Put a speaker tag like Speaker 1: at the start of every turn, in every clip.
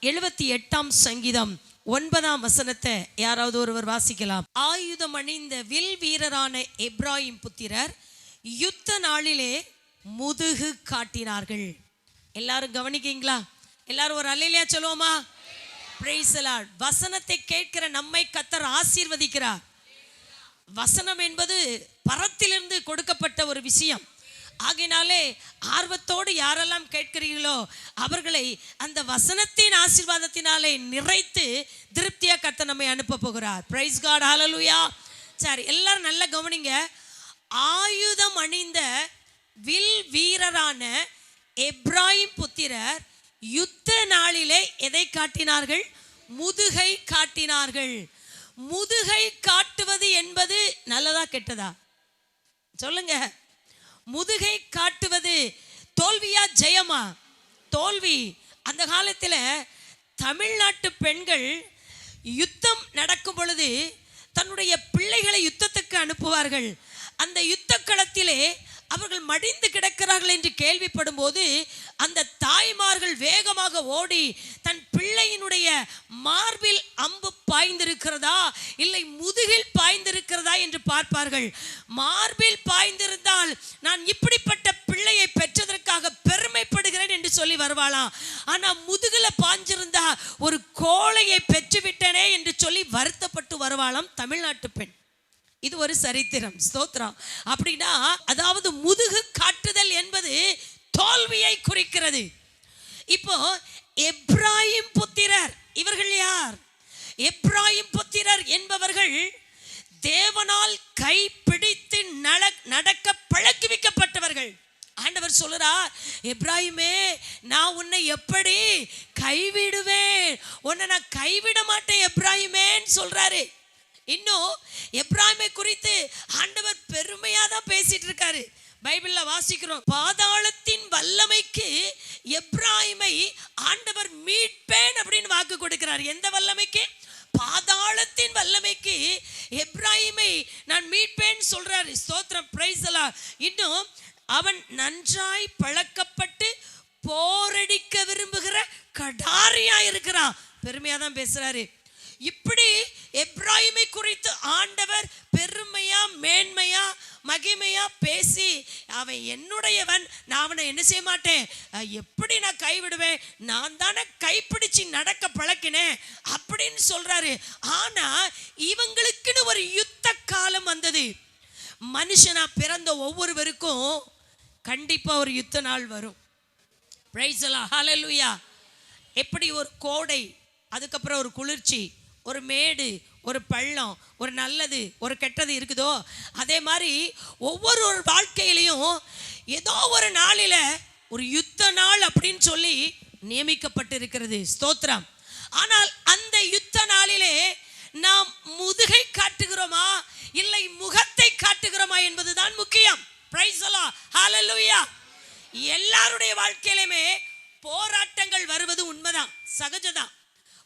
Speaker 1: 78 சங்கீதம் 9 யாராவது ஒருவர் வாசிக்கலாம். ஆயுதம் அணிந்த வில் வீரரான எப்ராயிம் புத்திரர் யுத்த நாளிலே முதுகு காட்டினார்கள். எல்லாரும் கவனிக்கீங்களா? எல்லாரும் ஒரு அல்லேலூயா சொல்லுவோமா? Price the Lord. வசனத்தை கேட்கிற நம்மை கர்த்தர் ஆசீர்வதிக்கிறார். வசனம் என்பது பரத்திலிருந்து கொடுக்கப்பட்ட ஒரு விஷயம். ஆகையினாலே ஆர்வத்தோடு யாரெல்லாம் கேட்கிறீர்களோ அவர்களை அந்த வசனத்தின் ஆசீர்வாதத்தினாலே நிறைத்து திருப்தியா கர்த்தர் நம்மை அனுப்ப போகிறார். பிரைஸ் காட், ஹல்லேலூயா. சரி, எல்லாரும் நல்லா கவனிங்க. ஆயுதம் அணிந்த வில் வீரரான எப்ராயிம் புத்திரர் யுத்த நாளிலே எதை காட்டினார்கள்? முதுகை காட்டினார்கள். முதுகை காட்டுவது என்பது நல்லதா கெட்டதா? சொல்லுங்க. முதுகை காட்டுவது தோல்வியா ஜெயமா? தோல்வி. அந்த காலத்தில் தமிழ்நாட்டு பெண்கள் யுத்தம் நடக்கும் பொழுது தன்னுடைய பிள்ளைகளை யுத்தத்துக்கு அனுப்புவார்கள். அந்த யுத்த களத்திலே அவர்கள் மடிந்து கிடக்கிறார்கள் என்று கேள்விப்படும் போது அந்த தாய்மார்கள் வேகமாக ஓடி தன் பிள்ளையினுடைய மார்பில் அம்பு பாய்ந்திருக்கிறதா இல்லை முதுகில் பாய்ந்திருக்கிறதா என்று பார்ப்பார்கள். மார்பில் பாய்ந்திருந்தால் நான் இப்படிப்பட்ட பிள்ளையை பெற்றதற்காக பெருமைப்படுகிறேன் என்று சொல்லி வருவாளாம். ஆனால் முதுகில் பாய்ந்திருந்தா ஒரு கோழையை பெற்றுவிட்டனே என்று சொல்லி வருத்தப்பட்டு வருவாளாம் தமிழ்நாட்டு பெண். இது ஒரு சரித்திரம். ஸ்தோத்திரம். அப்படின்னா அதாவது முதுகு காட்டுதல் என்பது தோல்வியை குறிக்கிறது. இப்போ எப்ராயிம் புத்திரர், இவர்கள் யார்? எப்ராயிம் புத்திரர் என்பவர்கள் தேவனால் கைப்பிடித்து நடக்க பழக்குவிக்கப்பட்டவர்கள். ஆண்டவர் சொல்றார், எப்ராயிமே நான் உன்னை எப்படி கைவிடுவேன்? உன்னை நான் கைவிட மாட்டேன் எப்ராயிமேன்னு சொல்றாரு. இன்னும் எப்ராயிமை குறித்து ஆண்டவர் பெருமையா தான் பேசிட்டு இருக்காரு. பைபிள்ல வாசிக்கிறோம், பாதாளத்தின் வல்லமைக்கு எப்ராயிமை ஆண்டவர் மீட்பேன் அப்படின்னு வாக்கு கொடுக்கிறார். எந்த வல்லமைக்கு? பாதாளத்தின் வல்லமைக்கு எப்ராயிமை நான் மீட்பேன் சொல்றாரு. ஸ்தோத்திரம், பிரைஸ் தி லார்ட். இன்னும் அவன் நன்றாய் பழக்கப்பட்டு போரடிக்க விரும்புகிற கடாரியா இருக்கிறான். பெருமையா தான் பேசுறாரு. இப்படி எப்ராயிமை குறித்து ஆண்டவர் பெருமையா மேன்மையா மகிமையா பேசி அவன் என்னுடையவன், நான் அவனை என்ன செய்ய மாட்டேன், எப்படி நான் கைவிடுவேன், நான் தானே கைப்பிடிச்சு நடக்க பழக்கினேன் அப்படின்னு சொல்றாரு. ஆனா இவங்களுக்குன்னு ஒரு யுத்த காலம் வந்தது. மனுஷனா பிறந்த ஒவ்வொருவருக்கும் கண்டிப்பா ஒரு யுத்த நாள் வரும். பிரைஸ் தி லார்ட், ஹல்லேலூயா. எப்படி ஒரு கோடை, அதுக்கப்புறம் ஒரு குளிர்ச்சி, ஒரு மேடு, ஒரு பள்ளம், ஒரு நல்லது ஒரு கெட்டது இருக்குதோ அதே மாதிரி ஒவ்வொரு வாழ்க்கையிலையும் ஏதோ ஒரு நாளில் ஒரு யுத்த நாள் அப்படின்னு சொல்லி நியமிக்கப்பட்டு இருக்கிறது. ஸ்தோத்திரம். ஆனால் அந்த யுத்த நாளிலே நாம் முதுகை காட்டுகிறோமா இல்லை முகத்தை காட்டுகிறோமா என்பதுதான் முக்கியம். பிரைஸ் தி லார்ட், ஹல்லேலூயா. எல்லாருடைய வாழ்க்கையிலுமே போராட்டங்கள் வருவது உண்மைதான், சகஜதான்.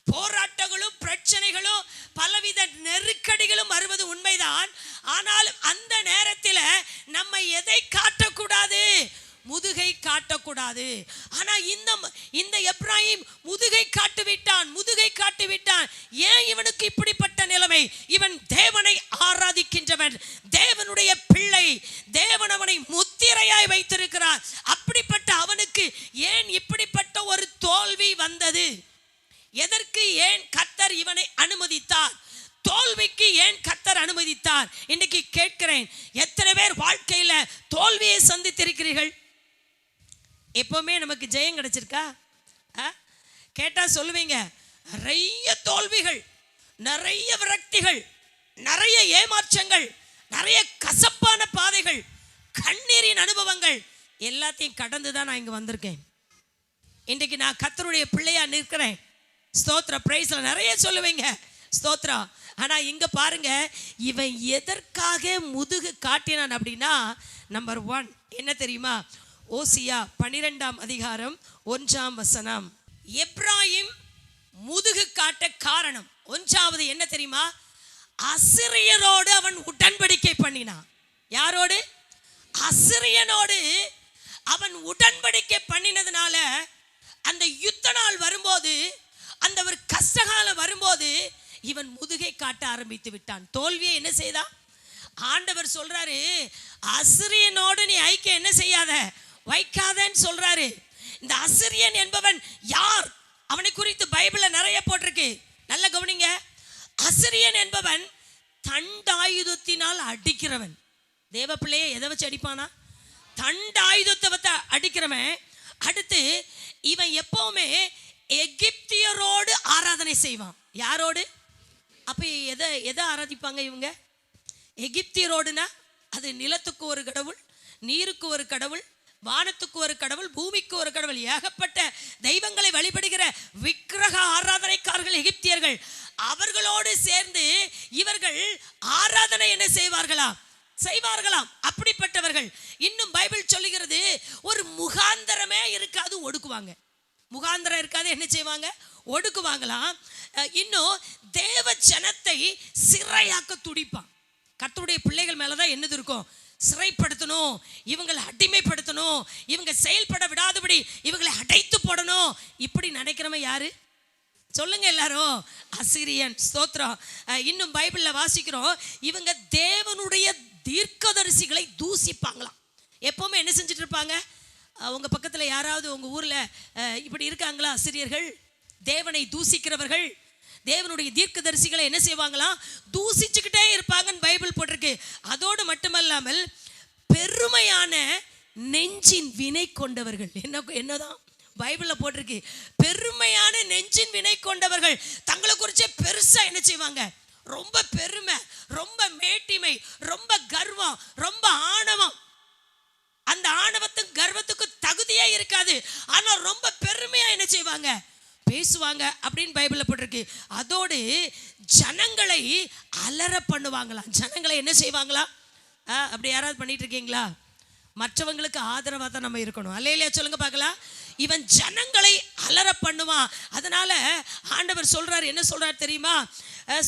Speaker 1: போராட்டங்களும் பிரச்சனைகளும் பலவித நெருக்கடிகளும் வருவது உண்மைதான். ஆனால் அந்த நேரத்தில் நம்ம எதை காட்டக்கூடாது? முதுகை காட்டக்கூடாது. ஆனா இந்த எப்ராயிம் முதுகை காட்டிவிட்டான். ஏன் இவனுக்கு இப்படிப்பட்ட நிலைமை? இவன் தேவனை ஆராதிக்கின்றவன், தேவனுடைய பிள்ளை, தேவன் அவனை முத்திரையாய் வைத்திருக்கிறார். அப்படிப்பட்ட அவனுக்கு ஏன் இப்படிப்பட்ட ஒரு தோல்வி வந்தது? எதற்கு ஏன் கர்த்தர் இவனை அனுமதித்தார்? தோல்விக்கு ஏன் கர்த்தர் அனுமதித்தார்? இன்னைக்கு கேட்கிறேன், எத்தனை பேர் வாழ்க்கையில தோல்வியை சந்தித்திருக்கிறீர்கள்? எப்பவுமே நமக்கு ஜெயம் கிடைச்சிருக்கா? கேட்டா சொல்லுவீங்க, நிறைய தோல்விகள், நிறைய விரக்திகள், நிறைய ஏமாற்றங்கள், நிறைய கசப்பான பாதைகள், கண்ணீரின் அனுபவங்கள் எல்லாத்தையும் கடந்துதான் நான் இங்க வந்திருக்கேன். இன்றைக்கு நான் கர்த்தருடைய பிள்ளையா நிற்கிறேன். ஸ்தோத்திர, பிரைஸ்ல நிறைய சொல்லுவீங்க. ஸ்தோத்திரம். ஆனா இங்க பாருங்க, இவன் எதற்காக முதுகு காட்டினான் அப்படின்னா, நம்பர் 1 என்ன தெரியுமா? ஓசியா 12ஆம் அதிகாரம் 1ஆம் வசனம். எப்ராயிம் முதுகு காட்ட காரணம் 1வது என்ன தெரியுமா? அசிரியரோடு அவன் உடன்படிக்கை பண்ணினான். யாரோடு? அசிரியனோடு அவன் உடன்படிக்கை பண்ணினதுனால அந்த யுத்த நாள் வரும்போது கஷ்டகாலம் வரும்போது இவன் முதுகை காட்ட ஆரம்பித்து விட்டான். தோல்வியை என்ன செய்தான்? ஆண்டவர் சொல்றாரு, அசிரியனோடு நீ ஐக்கியம் என்ன செய்யாத, வைக்காதன்னு சொல்றாரு. இந்த அசிரியன் என்பவன் யார்? அவனை குறித்து பைபிள்ல நிறைய போட்டிருக்கு. நல்ல கவனிங்க. அசிரியன் என்பவன் தண்டாயுதத்தினால் அடிக்கிறவன். தேவ பிள்ளையை எதை வச்சு அடிப்பானா? தண்டாயுதத்தை வச்சு அடிக்கிறவன். அடுத்து இவன் எப்பவுமே எகிப்தியரோடு ஆராதனை செய்வான். யாரோடு? அப்ப எதை ஆராதிப்பாங்க இவங்க? எகிப்தியரோடுனா அது நிலத்துக்கு ஒரு கடவுள், நீருக்கு ஒரு கடவுள், வானத்துக்கு ஒரு கடவுள், பூமிக்கு ஒரு கடவுள், ஏகப்பட்ட தெய்வங்களை வழிபடுகிற விக்கிரக ஆராதனைக்காரர்கள் எகிப்தியர்கள். அவர்களோடு சேர்ந்து இவர்கள் ஆராதனை என்ன செய்வார்களாம்? அப்படிப்பட்டவர்கள். இன்னும் பைபிள் சொல்லுகிறது, ஒரு முகாந்தரமே இருக்காது, ஒடுக்குவாங்க. முகாந்தரம் இருக்காது, என்ன செய்வாங்க? ஒடுக்குவாங்களாம். இன்னும் தேவ ஜனத்தை சிறையாக்க துடிப்பான். கர்த்தருடைய பிள்ளைகள் மேலதான் என்னது இருக்கும்? சிறைப்படுத்தணும், இவங்களை அடிமைப்படுத்தணும், இவங்க செயல்பட விடாதபடி இவங்களை அடைத்து போடணும். இப்படி நினைக்கிறவன் யாரு? சொல்லுங்க எல்லாரும். அசிரியன். ஸ்தோத்திரம். இன்னும் பைபிள்ல வாசிக்கிறோம், இவங்க தேவனுடைய தீர்க்கதரிசிகளை தூசிப்பாங்களாம். எப்பவுமே என்ன செஞ்சுட்டு இருப்பாங்க? உங்க பக்கத்துல யாராவது உங்க ஊர்ல இப்படி இருக்காங்களா? அசிரியர்கள், தேவனை தூசிக்கிறவர்கள், தேவனுடைய தீர்க்கதரிசிகளை என்ன செய்வாங்களாம்? தூசிச்சுக்கிட்டே இருப்பாங்கன்னு பைபிள் போட்டிருக்கு. அதோடு மட்டுமல்லாமல் பெருமையான நெஞ்சின் வினை கொண்டவர்கள். என்னதான் பைபிள்ல போட்டிருக்கு? பெருமையான நெஞ்சின் வினை கொண்டவர்கள். தங்களை குறிச்சே பெருசா என்ன செய்வாங்க? ரொம்ப பெருமை, ரொம்ப மேட்டிமை, ரொம்ப கர்வம், ரொம்ப ஆணவம். அந்த ஆணவத்துக்கு கர்வத்துக்கு தகுதியே இருக்காது, ஆனா ரொம்ப பெருமையா என்ன செய்வாங்க? பேசுவாங்க அப்படின்னு பைபிள்ல போட்டிருக்கு. அதோடு ஜனங்களை அலற பண்ணுவாங்களாம். ஜனங்களை என்ன செய்வாங்களா? அப்படி யாராவது பண்ணிட்டு இருக்கீங்களா? மற்றவங்களுக்கு ஆதரவாக தான் நம்ம இருக்கணும். அல்லேலூயா சொல்லுங்க பார்க்கலாம். இவன் ஜனங்களை அலற பண்ணுவான். அதனால ஆண்டவர் சொல்றாரு, என்ன சொல்றாரு தெரியுமா?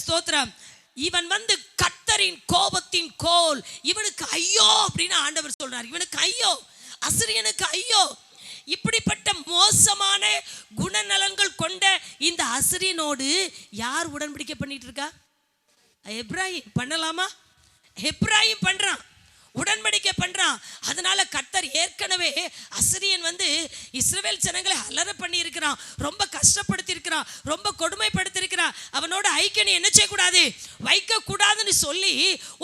Speaker 1: ஸ்தோத்திரம். இவன் கர்த்தரின் கோபத்தின் கோல், இவனுக்கு ஐயோ அப்படின்னு ஆண்டவர் சொல்றார். இவனுக்கு ஐயோ, அசிரியனுக்கு ஐயோ. இப்படிப்பட்ட மோசமான குணநலன்கள் கொண்ட இந்த அசிரியனோடு யார் உடன்படிக்கை பண்ணிட்டு இருக்கா? எப்ராஹிம் பண்ணலாமா? எப்ராஹிம் பண்றான், உடன்படிக்கை பண்றான். அதனால கர்த்தர் ஏற்கனவே அசிரியன் இஸ்ரவேல் ஜனங்களை அலற பண்ணி இருக்கிறான், ரொம்ப கஷ்டப்படுத்தி இருக்கிறான், ரொம்ப கொடுமைப்படுத்தி இருக்கிறான். அவனோட ஐக்கியம் என்ன செய்யக்கூடாது? வைக்க கூடாதுன்னு சொல்லி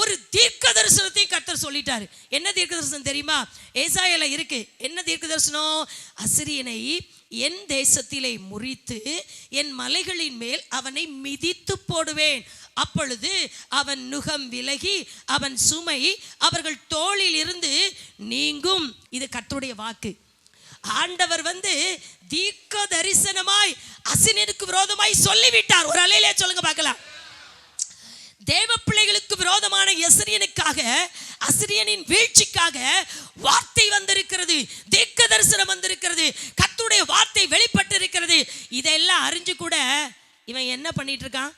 Speaker 1: ஒரு தீர்க்க தரிசனத்தையும் கர்த்தர் சொல்லிட்டாரு. என்ன தீர்க்க தரிசனம் தெரியுமா? ஏசாயால இருக்கு. என்ன தீர்க்க தரிசனம்? அசிரியனை என் தேசத்திலே முறித்து என் மலைகளின் மேல் அவனை மிதித்து போடுவேன். அப்பொழுது அவன் நுகம் விலகி அவன் சுமை அவர்கள் தோளில் இருந்து நீங்கும். இது கர்த்தருடைய வாக்கு. ஆண்டவர் தீர்க்க தரிசனமாய் அசிரியனுக்கு விரோதமாய் சொல்லிவிட்டார். ஒரு அலையிலே சொல்லுங்க பார்க்கலாம். தேவ பிள்ளைகளுக்கு விரோதமான அசிரியனுக்காக, அசிரியனின் வீழ்ச்சிக்காக வார்த்தை வந்திருக்கிறது, தீர்க்க தரிசனம் வந்திருக்கிறது, கர்த்தருடைய வார்த்தை வெளிப்பட்டு இருக்கிறது. இதெல்லாம் அறிஞ்சு கூட இவன் என்ன பண்ணிட்டு இருக்கான்?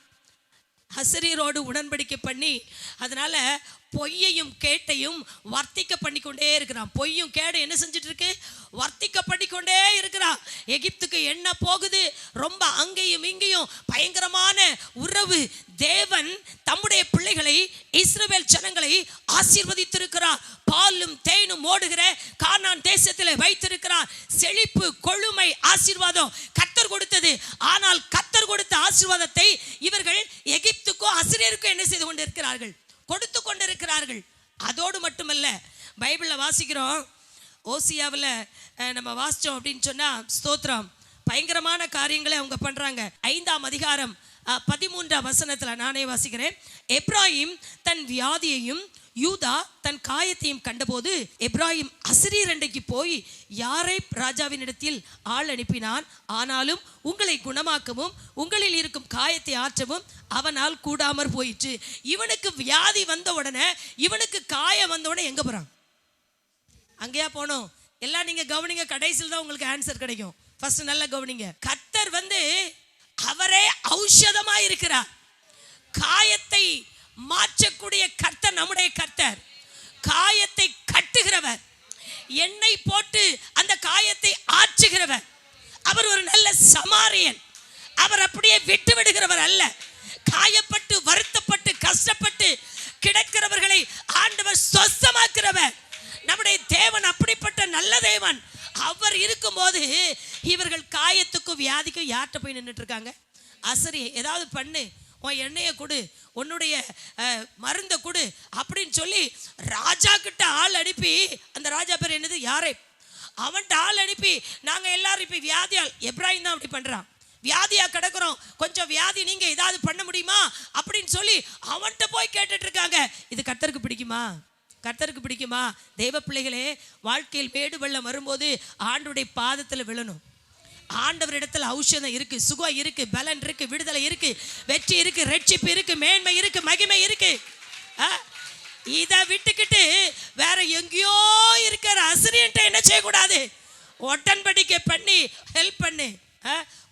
Speaker 1: அசிரியரோடு உடன்படிக்கை பண்ணி, அதனால பொய்யையும் கேட்டையும் வர்த்திக்க பண்ணிக்கொண்டே இருக்கிறான். பொய்யும் கேடு என்ன செஞ்சுட்டு இருக்கு? வர்த்திக்க பண்ணிக்கொண்டே இருக்கிறான். எகிப்துக்கு என்ன போகுது? ரொம்ப அங்கேயும் இங்கேயும் பயங்கரமான உறவு. தேவன் தம்முடைய பிள்ளைகளை, இஸ்ரவேல் ஜனங்களை ஆசீர்வதித்திருக்கிறார். பாலும் தேனும் ஓடுகிற கானான் தேசத்தில் வைத்திருக்கிறார். செழிப்பு, கொழுமை, ஆசீர்வாதம் கர்த்தர் கொடுத்தது. ஆனால் கர்த்தர் கொடுத்த ஆசீர்வாதத்தை இவர்கள் எகிப்துக்கோ அசிரியருக்கோ என்ன செய்து கொண்டிருக்கிறார்கள்? கொடுத்து கொண்டிருக்கிறார்கள். அதோடு மட்டுமல்ல, பைபிள்ல வாசிக்கிறோம், ஓசியாவில் நம்ம வாசிச்சோம் அப்படின்னு சொன்னா, ஸ்தோத்திரம், பயங்கரமான காரியங்களை அவங்க பண்றாங்க. 5ஆம் அதிகாரம் 13ஆம் வசனத்துல நானே வாசிக்கிறேன். எப்ராஹிம் தன் வியாதியையும் யூதா தன் காயத்தையும் கண்டபோது எப்ராஹிம் அசிரியர் அண்டைக்கு போய் யாரை ராஜாவின் இடத்தில் ஆள் அனுப்பினான். ஆனாலும் உங்களை குணமாக்கவும் உங்களில் இருக்கும் காயத்தை ஆற்றவும் அவனால் கூடாமற் போயிற்று. இவனுக்கு வியாதி வந்த உடனே, இவனுக்கு காயம் வந்த உடனே எங்க போறான்? அங்கேயா போனோம்? எல்லாம் நீங்க கவனிங்க, கடைசியில் தான் உங்களுக்கு ஆன்சர் கிடைக்கும். ஃபர்ஸ்ட் நல்லா கவனிங்க. கர்த்தர் அவரே ஔஷதமா இருக்கிறார். காயத்தை மாற்றக்கூடிய கர்த்தர் நம்முடைய கர்த்தர். காயத்தை கட்டுகிறவர், எண்ணெய் போட்டு அந்த காயத்தை ஆற்றுகிறவர். அவர் ஒரு நல்ல சமாரியன். அவர் அப்படியே விட்டு விடுகிறவர் அல்ல. காயப்பட்டு வருத்தப்பட்டு கஷ்டப்பட்டு கிடக்கிறவர்களை ஆண்டவர் சொஸ்தமாக்குறவர். நம்முடைய தேவன் அப்படிப்பட்ட நல்ல தேவன். அவர் இருக்கும்போது இவர்கள் காயத்துக்கும் வியாதிக்கும் யார்கிட்ட போய் நின்றுட்டு இருக்காங்க? சரி, ஏதாவது பண்ணு, உன் எண்ணெயை கொடு, உன்னுடைய மருந்தை கொடு அப்படின்னு சொல்லி ராஜா கிட்ட ஆள் அனுப்பி, அந்த ராஜா பேர் என்னது, யாரே, அவன்கிட்ட ஆள் அனுப்பி நாங்கள் எல்லாரும் இப்போ வியாதியால், எப்ராஹிம் தான் அப்படி பண்ணுறான், வியாதியா கிடக்குறோம், கொஞ்சம் வியாதி நீங்க ஏதாவது பண்ண முடியுமா அப்படின்னு சொல்லி அவன்கிட்ட போய் கேட்டுட்டு இருக்காங்க. இது கர்த்தருக்கு பிடிக்குமா? கர்த்தருக்கு பிடிக்குமா? தெய்வ பிள்ளைகளே, வாழ்க்கையில் மேடு வெள்ளம் வரும்போது ஆண்டவருடைய பாதத்தில் விழணும். ஆண்டவரிடத்தில் ஔஷதம் இருக்கு, சுகம் இருக்கு, பலன் இருக்கு, விடுதலை இருக்கு, வெற்றி இருக்கு, ரட்சிப்பு இருக்கு, மேன்மை இருக்கு, மகிமை இருக்கு. இதை விட்டுக்கிட்டு வேற எங்கேயோ இருக்கிற அசிரியன்ட்ட என்ன செய்யக்கூடாது? உடன்படிக்கை பண்ணி ஹெல்ப் பண்ணு.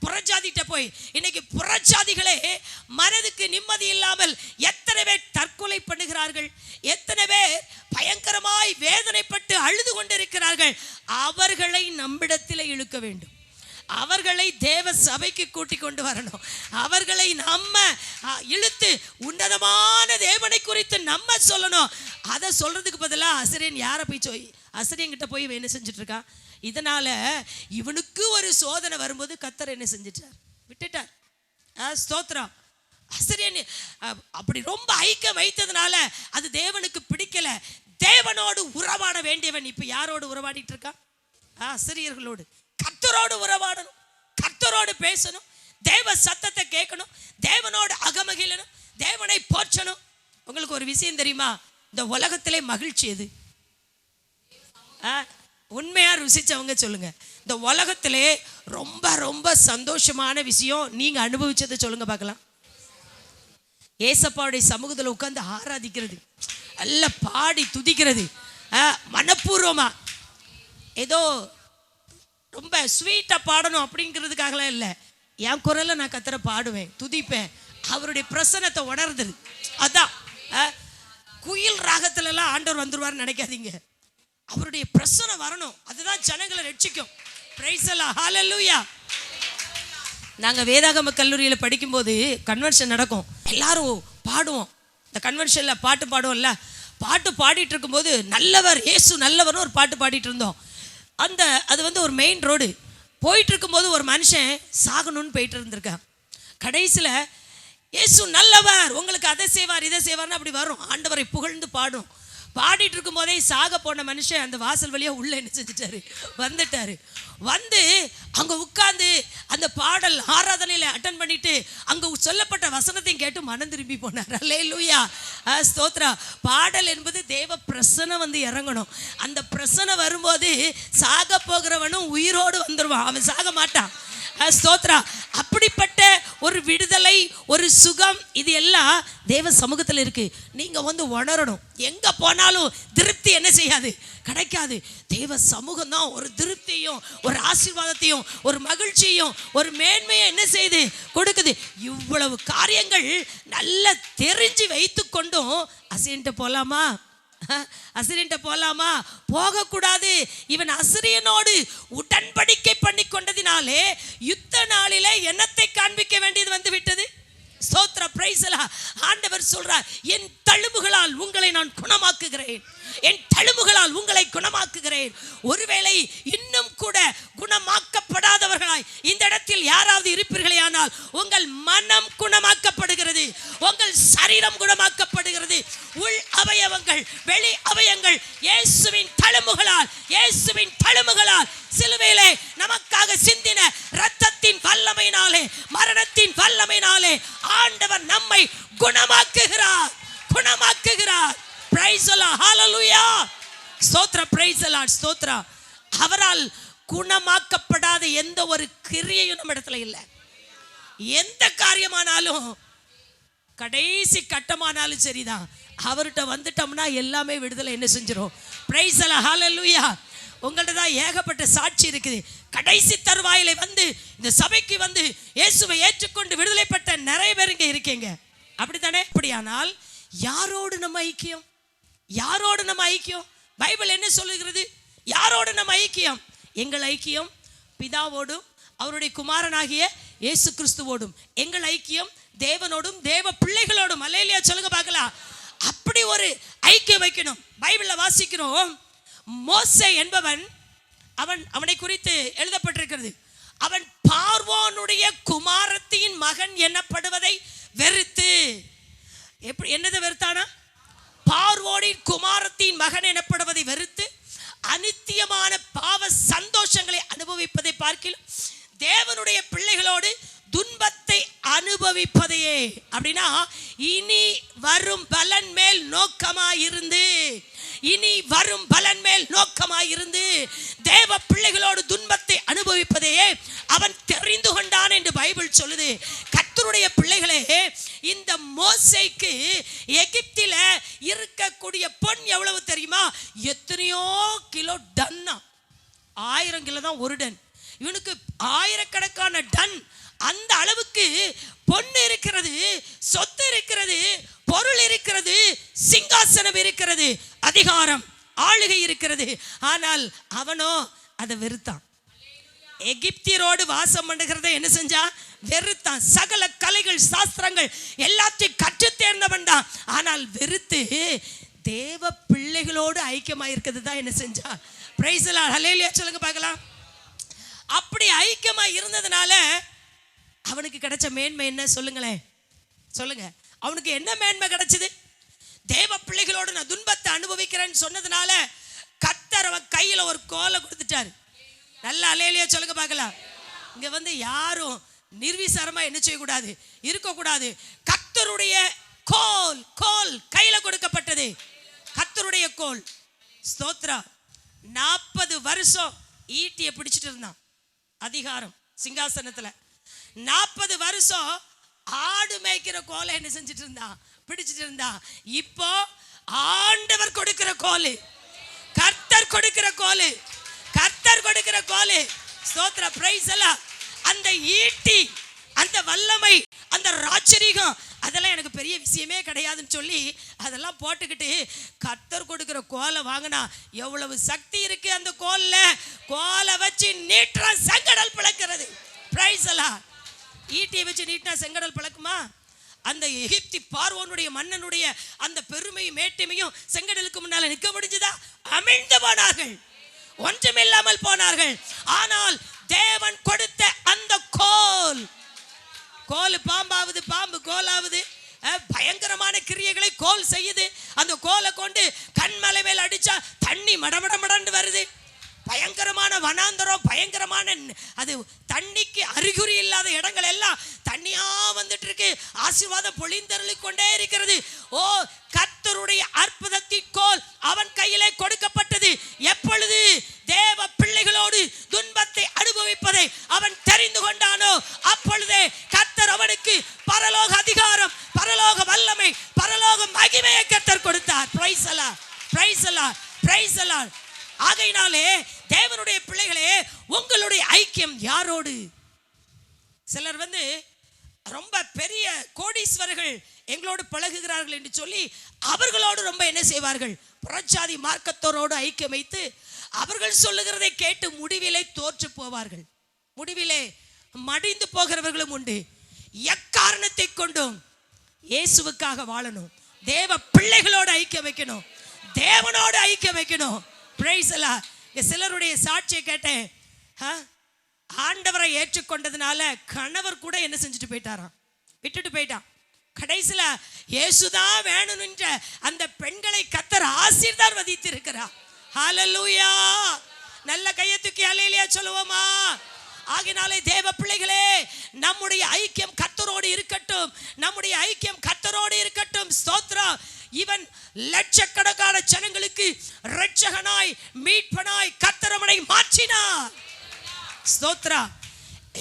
Speaker 1: புறஜாதிட்ட போய் இன்னைக்கு புறஜாதிகளே மனதுக்கு நிம்மதி இல்லாமல் எத்தனை பேர் தற்கொலை பண்ணுகிறார்கள், எத்தனை பேர் பயங்கரமாய் வேதனைப்பட்டு அழுது கொண்டிருக்கிறார்கள். அவர்களை நம்மிடத்தில் இழுக்க வேண்டும், அவர்களை தேவ சபைக்கு கூட்டிக் கொண்டு வரணும், அவர்களை நம்ம இழுத்து உன்னதமான தேவனை குறித்து நம்ம சொல்லணும். அதை சொல்றதுக்கு பதிலாக அசிரியன் யாரை போய் அசிரியங்கிட்ட போய் என்ன செஞ்சுட்டு இருக்கான்? இதனால இவனுக்கு ஒரு சோதனை வரும்போது கர்த்தர் என்ன செஞ்சிட்டார்? விட்டுட்டார். ஸ்தோத்திரம். அசிரியன் அப்படி ரொம்ப ஐக்கியம் வைத்ததுனால அது தேவனுக்கு பிடிக்கல. தேவனோடு உறவாட வேண்டியவன் இப்ப யாரோடு உறவாடிட்டு இருக்கான்? அசிரியர்களோடு. கர்த்தரோடு உறவாடணும், கர்த்தரோடு பேசணும், தேவ சத்தத்தை கேட்கணும், தேவனோடு அகமகிழணும், தேவனை போற்றணும். உங்களுக்கு ஒரு விஷயம் தெரியுமா? இந்த உலகத்திலே மகிழ்ச்சி எது? உண்மையா ருசிச்சவங்க சொல்லுங்க. இந்த உலகத்திலே ரொம்ப ரொம்ப சந்தோஷமான விஷயம் நீங்க அனுபவிச்சதை சொல்லுங்க பார்க்கலாம். ஏசப்பாவுடைய சமூகத்தில் உட்கார்ந்து ஆராதிக்கிறது, நல்ல பாடி துதிக்கிறது, மனப்பூர்வமா ஏதோ ரொம்ப ஸ்வீட்டா பாடணும் அப்படிங்கிறதுக்காகலாம் இல்லை. என் குரல்ல நான் கர்த்தரை பாடுவேன், துதிப்பேன், அவருடைய பிரசன்னத்தை உணர்ந்தது. அதான் குயில் ராகத்துல எல்லாம் ஆண்டவர் வந்துருவார்னு நினைக்காதீங்க. அவருடைய பிரசன்னம் வரணும், அதுதான் ஜனங்களை ரட்சிக்கும். பிரைஸ் எல்லாம், ஹல்லேலூயா. நாங்கள் வேதாகம கல்லூரியில் படிக்கும்போது கன்வென்ஷன் நடக்கும், எல்லாரும் பாடுவோம். இந்த கன்வென்ஷனில் பாட்டு பாடுவோம்ல, பாட்டு பாடிட்டு இருக்கும்போது நல்லவர் இயேசு நல்லவர்னு ஒரு பாட்டு பாடிட்டு இருந்தோம். அது ஒரு மெயின் ரோடு. போயிட்டு இருக்கும்போது ஒரு மனுஷன் சாகணும்னு போயிட்டு இருந்திருக்கான். கடைசியில் இயேசு நல்லவர், உங்களுக்கு அதை செய்வார் இதை செய்வார்னு அப்படி வரும், ஆண்டவரை புகழ்ந்து பாடும். பாடிட்டு இருக்கும் போதே சாக போன மனுஷன் அந்த வாசல் வழியா உள்ள என்ன செஞ்சுட்டாரு? வந்துட்டாரு. வந்து அங்க உட்கார்ந்து அந்த பாடல் ஆராதனையில அட்டன் பண்ணிட்டு அங்க சொல்லப்பட்ட வசனத்தையும் கேட்டு மனம் திரும்பி போனார். அல்லேலூயா, ஸ்தோத்ரா. பாடல் என்பது தேவ பிரசன்னம் வந்து இறங்கணும். அந்த பிரசன்னம் வரும்போது சாக போகிறவனும் உயிரோடு வந்துடுவான், அவன் சாக மாட்டான். ஸ்தோத்ரா. அப்படிப்பட்ட ஒரு விடுதலை, ஒரு சுகம், இது எல்லாம் தேவ சமூகத்தில் இருக்கு. நீங்க வந்து உணரணும். எங்க போனாலும் திருப்தி என்ன செய்யாது? கிடைக்காது. தேவ சமூகம் தான் ஒரு திருப்தியும் ஒரு ஆசீர்வாதத்தையும் ஒரு மகிழ்ச்சியும் ஒரு மேன்மையை என்ன செய்து கொடுக்குது. இவ்வளவு காரியங்கள் நல்லா தெரிஞ்சு வைத்து கொண்டும் அசிரியன்ட்ட போலாமா? அசிரியன்ட்ட போலாமா? போகக்கூடாது. இவன் அசிரியனோடு உடன்படிக்கை பண்ணி கொண்டதினாலே யுத்த நாளிலே என்னத்தை காண்பிக்க வேண்டியது வந்து விட்டது. ஸ்தோத்திர, பிரைஸ் எல்லாம். ஆண்டவர் சொல்றார், என் தழும்புகளால் உங்களை நான் குணமாக்குகிறேன், என் தழும்புகளால் உங்களை குணமாக்குகிறேன். ஒருவேளை இன்னும் கூட குணமாக்கப்படாதவர்களாய் இந்த இடத்தில் யாராவது இருப்பீர்களே ஆனால் உங்கள் மனம் குணமாக்கப்படுகிறது, உங்கள் சரீரம் குணமாக்கப்படுகிறது. உள் அவயவங்கள் வெளி அவயங்கள் இயேசுவின் தழும்புகளால், இயேசுவின் தழும்புகளால், சிலுவையிலே நமக்காக சிந்தின இரத்தத்தின் வல்லமையினாலே, மரணத்தின் வல்லமையினாலே ஆண்டவர் நம்மை குணமாக்குகிறார், குணமாக்குகிறார். பிரைஸ் தி லார்ட், ஹல்லேலூயா, ஸ்தோத்திர, பிரைஸ் தி லார்ட், ஸ்தோத்திர. அவரால் குணமாக்கப்படாத எந்த ஒரு கிரியையும் நம்ம இடத்துல இல்லை. எந்த காரியமானாலும் கடைசி கட்டமானாலும் சரிதான், அவர்கிட்ட வந்துட்டோம்னா எல்லாமே விடுதலை என்ன செஞ்சிடும். பிரைஸ் தி லார்ட், ஹல்லேலூயா. உங்கள்ட்ட தான் ஏகப்பட்ட சாட்சி இருக்குது. கடைசி தருவாயிலே வந்து இந்த சபைக்கு வந்து இயேசுவை ஏற்றுக்கொண்டு விடுதலை பெற்ற நிறைய பேர் இங்கே இருக்கீங்க, அப்படித்தானே? அப்படியானால் யாரோடு நம்ம ஐக்கியம்? யாரோடு நம்ம ஐக்கியம்? பைபிள் என்ன சொல்லுகிறது? யாரோடு நம்ம ஐக்கியம்? எங்கள் ஐக்கியம் பிதாவோடும் அவருடைய குமாரனாகிய இயேசு கிறிஸ்துவோடும், எங்கள் ஐக்கியம் தேவனோடும் தேவ பிள்ளைகளோடும். அல்லேலூயா சொல்லுங்க பார்க்கலாம். அப்படி ஒரு ஐக்கியம் வைக்கணும். பைபிள்ல வாசிக்கிறோம், மோசே என்பவன் அவனை குறித்து எழுதப்பட்டிருக்கிறது, அவன் பார்வோனுடைய குமாரத்தின் மகன் எனப்படுவதை வெறுத்து, எப்படி என்னதை வெறுத்தானா? பார்வோனின் குமாரத்தின் மகன் எனப்படுவதை வெறுத்து அநித்தியமான பாவ சந்தோஷங்களை அனுபவிப்பதை பார்க்கிலும் தேவனுடைய பிள்ளைகளோடு துன்பத்தை அனுபவிப்பதையே. அப்படின்னா இனி வரும் பலன் மேல் நோக்கமாயிருந்து, இனி வரும் பலன் மேல் நோக்கமாயிருந்து தேவ பிள்ளைகளோடு துன்பத்தை அனுபவிப்பதையே அவன் தெரிந்து கொண்டான் என்று பைபிள் சொல்லுது. கர்த்தருடைய பிள்ளைகளே, இந்த மோசேக்கு எகிப்தில இருக்கக்கூடிய பொன் எவ்வளவு தெரியுமா? எத்தனையோ கிலோ டன்னா, 1000 கிலோ தான் ஒரு டன். இவனுக்கு ஆயிரக்கணக்கான டன். அந்த அளவுக்கு பொண்ணு இருக்கிறது, சொத்து இருக்கிறது, பொருள் இருக்கிறது, சிங்காசனம் இருக்கிறது, அதிகாரம் ஆளுகை இருக்கிறது. ஆனால் அவனோ அதை வெறுத்தான். எகிப்தியரோடு வாசம் பண்ணுகிறத என்ன செஞ்சா? வெறுத்தான். சகல கலைகள் சாஸ்திரங்கள் எல்லாத்தையும் கற்று தேர்ந்தவன் தான். ஆனால் வெறுத்து தேவ பிள்ளைகளோடு ஐக்கியமாயிருக்கிறது தான் என்ன செஞ்சா? Price the lord. ஹல்லேலூயா சொல்லுங்க பார்க்கலாம். அப்படி ஐக்கியமா இருந்ததுனால அவனுக்கு கிடைச்ச மேன்மை என்ன? சொல்லுங்களேன், சொல்லுங்க. அவனுக்கு என்ன மேன்மை கிடைச்சது? தேவ பிள்ளைகளோடு நான் துன்பத்தை அனுபவிக்கிறேன்னு சொன்னதுனால கர்த்தர் அவன் கையில ஒரு கோலை கொடுத்துட்டாரு. நல்லா அல்லேலூயா சொல்லுங்க பார்க்கலாம். இங்க வந்து யாரும் நிர்விசாரமா என்ன செய்யக்கூடாது, இருக்கக்கூடாது. கர்த்தருடைய கோல், கோல் கையில கொடுக்கப்பட்டது. கர்த்தருடைய கோல். ஸ்தோத்ரா. 40 வருஷம் ஈட்டியை பிடிச்சிட்டு இருந்தான், அதிகாரம் சிங்காசனத்துல. 40 வருஷம் ஆடு மேய்க்கிற கோலை என்ன செஞ்சுட்டு இருந்தான்? பிடிச்சிட்டு இருந்தான். இப்போ ஆண்டவர் கொடுக்கிற கோல், கர்த்தர் கொடுக்கிற கோல், கர்த்தர் கொடுக்கிற கோல். ஸ்தோத்திர, பிரைஸ் எல்லாம். அந்த ஈட்டி, அந்த வல்லமை, அந்த ராஜரீகம், அதெல்லாம் எனக்கு பெரிய விஷயமே கிடையாதுன்னு சொல்லி அதெல்லாம் போட்டுக்கிட்டு கர்த்தர் கொடுக்கிற கோலை வாங்கினா எவ்வளவு சக்தி இருக்கு அந்த கோல்ல. கோலை வச்சு நீட்டுற செங்கடல் பிளக்கிறது. பிரைஸ் எல்லாம். ஈட்டியை வச்சு நீட்டினா செங்கடல் பிளக்குமா? அந்த எகிப்தி பார்வோனுடைய மன்னனுடைய அந்த பெருமையும் மேட்டிமையும் செங்கடலுக்கு முன்னால நிற்க முடிஞ்சதா? அமிழ்ந்து போனார்கள், ஒன்றுமில்லாமல் போனார்கள். ஆனால் தேவன் கொடுத்த அந்த கோல், கோல் பாம்பாவது, பாம்பு கோலாவது, பயங்கரமான கிரியைகளை கோல் செய்யுது. அந்த கோலை கொண்டு கண்மலை மேல் அடிச்சா தண்ணி மடமடமடன்னு வருது. பயங்கரமான வனாந்தரம், பயங்கரமான அது தண்ணிக்கு அறிகுறி இல்லாத இடங்கள் எல்லாம் தண்ணியா வந்துட்டு இருக்கு. ஆசீர்வாதம் பொழிந்தருளி கொண்டே இருக்கிறது. ஓ, கர்த்தருடைய அற்புதத்தின் கோல் அவன் கையிலே கொடுக்கப்பட்டது. எப்பொழுது தேவ பிள்ளைகளோடு துன்பத்தை அனுபவிப்பதை அவன் தெரிந்து கொண்டானோ அப்பொழுதே கர்த்தர் அவனுக்கு பரலோக அதிகாரம், பரலோக வல்லமை, பரலோக மகிமையை கர்த்தர் கொடுத்தார். பிரைஸ் அல்லாஹ், பிரைஸ் அல்லாஹ், பிரைஸ் அல்லாஹ். ஆகையினாலே தேவனுடைய பிள்ளைகளே, உங்களுடைய ஐக்கியம் யாரோடு? சிலர் வந்து ரொம்ப பெரிய கோடீஸ்வரர்கள் எங்களோடு பழகுகிறார்கள் என்று சொல்லி அவர்களோடு ரொம்ப என்ன செய்வார்கள்? புறச்சாதி மார்க்கத்தோரோடு ஐக்கியம் வைத்து அவர்கள் சொல்லுகிறதை கேட்டு முடிவிலே தோற்று போவார்கள். முடிவிலே மடிந்து போகிறவர்களும் உண்டு. எக்காரணத்தை கொண்டும் இயேசுவுக்காக வாழணும், தேவ பிள்ளைகளோடு ஐக்கியம் வைக்கணும், தேவனோடு ஐக்கியம் வைக்கணும். பிரைஸ் அல்லாஹ். சிலருடைய சாட்சியை கேட்டேன். ஆண்டவரை ஏற்றுக்கொண்டதுனால கணவர் கூட என்ன செஞ்சுட்டு போயிட்டாராம், விட்டுட்டு போயிட்டான். கடைசியில இயேசுதான் வேணும்ன்ற அந்த பெண்களை கர்த்தர் ஆசீர்வதித்து இருக்கிறார். ஹல்லேலூயா. நல்ல கையை தூக்கி ஹல்லேலூயா சொல்லுவோமா? ஆகினாலே தேவ பிள்ளைகளே, நம்முடைய ஐக்கியம் கர்த்தரோடு இருக்கட்டும், நம்முடைய ஐக்கியம் கர்த்தரோடு இருக்கட்டும். ஸ்தோத்திரம். இவன் லட்சக்கணக்கான ஜனங்களுக்கு இரட்சகனாய் மீட்பனாய் கர்த்தர் அவனை மாற்றினார். ஸ்தோத்திரம்.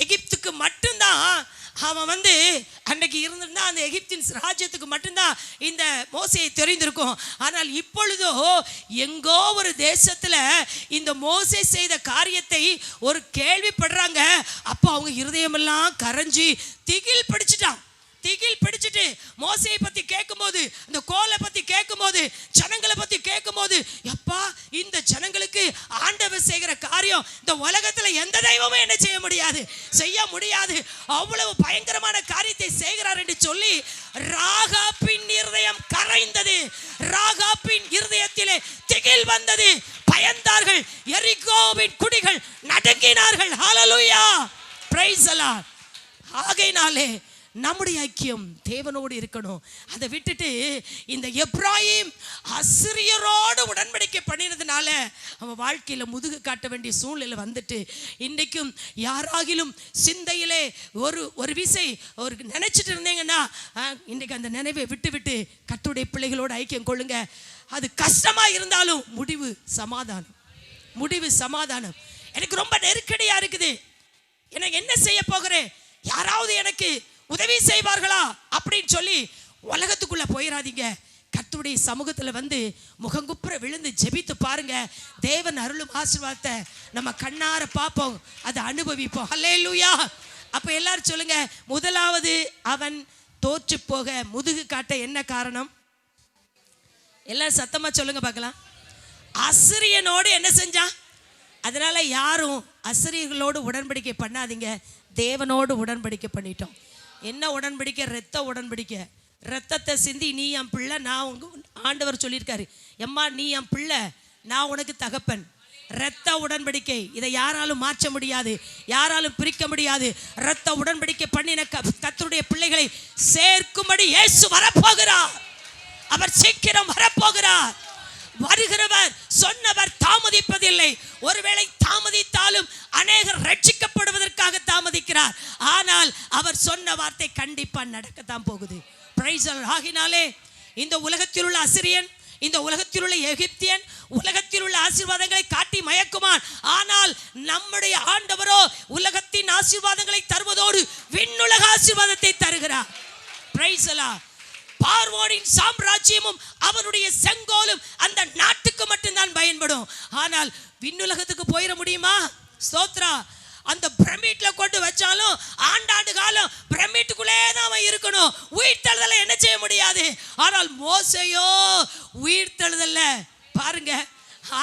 Speaker 1: எகிப்துக்கு மட்டும்தான் அவன் வந்து அன்றைக்கு இருந்திருந்தா அந்த எகிப்தின் ராஜ்யத்துக்கு மட்டும்தான் இந்த மோசேயை தெரிந்திருக்கும். ஆனால் இப்பொழுதோ எங்கோ ஒரு தேசத்துல இந்த மோசே செய்த காரியத்தை ஒரு கேள்விப்படுறாங்க. அப்போ அவங்க இருதயமெல்லாம் கரைஞ்சி திகில் பிடிச்சிட்டான். திகில் பிடிச்சிட்டு மோசையை பத்தி கேட்கும்போது, அந்த கோலை பத்தி கேட்கும்போது, ஜனங்களை பத்தி கேட்கும்போது, எப்பா இந்த ஜனங்களுக்கு ஆண்டவர் செய்கிற காரியம் இந்த உலகத்துல எந்த தெய்வமும் என்ன செய்ய முடியாது, அவ்வளவு பயங்கரமான காரியத்தை செய்கிறார் என்று சொல்லி ராகாபின் இருதயம் கரைந்தது. ராகாபின் இருதயத்திலே திகில் வந்தது. பயந்தார்கள். எரிகோவின் குடிகள் நடுங்கினார்கள். ஹல்லேலூயா, பிரைஸ் தி லார்ட். ஆகையினாலே நம்முடைய ஐக்கியம் தேவனோடு இருக்கணும். அதை விட்டுட்டு இந்த எப்ராயிம் அசிரியரோடு உடன்படிக்கை பண்ணினதுனால அவன் வாழ்க்கையில் முதுகு காட்ட வேண்டிய சூழ்நிலை வந்துட்டு, இன்றைக்கும் யாராகிலும் சிந்தையிலே ஒரு விசை ஒரு நினைச்சிட்டு இருந்தீங்கன்னா இன்றைக்கு அந்த நினைவை விட்டு கர்த்தருடைய பிள்ளைகளோடு ஐக்கியம் கொள்ளுங்க. அது கஷ்டமா இருந்தாலும் முடிவு சமாதானம். எனக்கு ரொம்ப நெருக்கடியா இருக்குது, எனக்கு என்ன செய்ய போகிறேன், யாராவது எனக்கு உதவி செய்வார்களா அப்படின்னு சொல்லி உலகத்துக்குள்ள போயிடாதீங்க. கர்த்தருடைய சமூகத்தில் வந்து முகங்குப்புற விழுந்து ஜெபித்து பாருங்க. தேவன் அருளும் ஆசீர்வாதத்தை நம்ம கண்ணார பார்ப்போம், அதை அனுபவிப்போம். ஹல்லேலூயா. அப்ப எல்லாரும் சொல்லுங்க, முதலாவது அவன் தோற்று போக முதுகு காட்ட என்ன காரணம்? எல்லாரும் சத்தமா சொல்லுங்க பார்க்கலாம். அசிரியனோடு என்ன செஞ்சான்? அதனால யாரும் அசிரியர்களோடு உடன்படிக்கை பண்ணாதீங்க, தேவனோடு உடன்படிக்கை பண்ணிட்டோம். என்ன உடன்படிக்கை? இரத்த உடன்படிக்கை. இரத்தத்தை சிந்தி நீ என் பிள்ளை, நான் உங்க ஆண்டவர் சொல்லியிருக்காரு, எம்மா நீ என் பிள்ளை, நான் உனக்கு தகப்பன். இரத்த உடன்படிக்கை, இதை யாராலும் மாற்ற முடியாது, யாராலும் பிரிக்க முடியாது. இரத்த உடன்படிக்கை பண்ணின கர்த்தருடைய பிள்ளைகளை சேர்க்கும்படி இயேசு வரப்போகிறார். அவர் சீக்கிரம் வரப்போகிறார். வருகிறவர் சொன்னவர் தாமதிப்பதில்லை. ஒருவேளை தாமதித்தாலும் அநேகர் ரட்சிக்கப்படுவதற்காக தாமதிக்கிறார். ஆனால் அவர் சொன்ன வார்த்தை கண்டிப்பா நடக்கத்தான் போகுது. Price the Lord. ஆகினாலே இந்த உலகத்தில் உள்ள அசிரியன், இந்த உலகத்தில் உள்ள எகிப்தியன் உலகத்தில் உள்ள ஆசீர்வாதங்களை காட்டி மயக்குமான். ஆனால் நம்முடைய ஆண்டவரோ உலகத்தின் ஆசீர்வாதங்களை தருவதோடு விண்ணுலக ஆசீர்வாதத்தை தருகிறார். Price the Lord. பார்வோனின் சாம்ராஜ்யமும் அவனுடைய செங்கோலும் அந்த நாட்டுக்கு மட்டும்தான் பயன்படும். ஆனால் விண்ணுலகத்துக்கு போயிட முடியுமா? ஸ்தோத்ரா. அந்த பிரமிட்ல கொண்டு வச்சாலும் ஆண்டாண்டு காலம் பிரமிட்டுக்குள்ளே தான் அவன் இருக்கணும். உயிர்த்தெழுதலை என்ன செய்ய முடியாது. ஆனால் மோசையோ உயிர்த்தெழுதல்ல பாருங்க,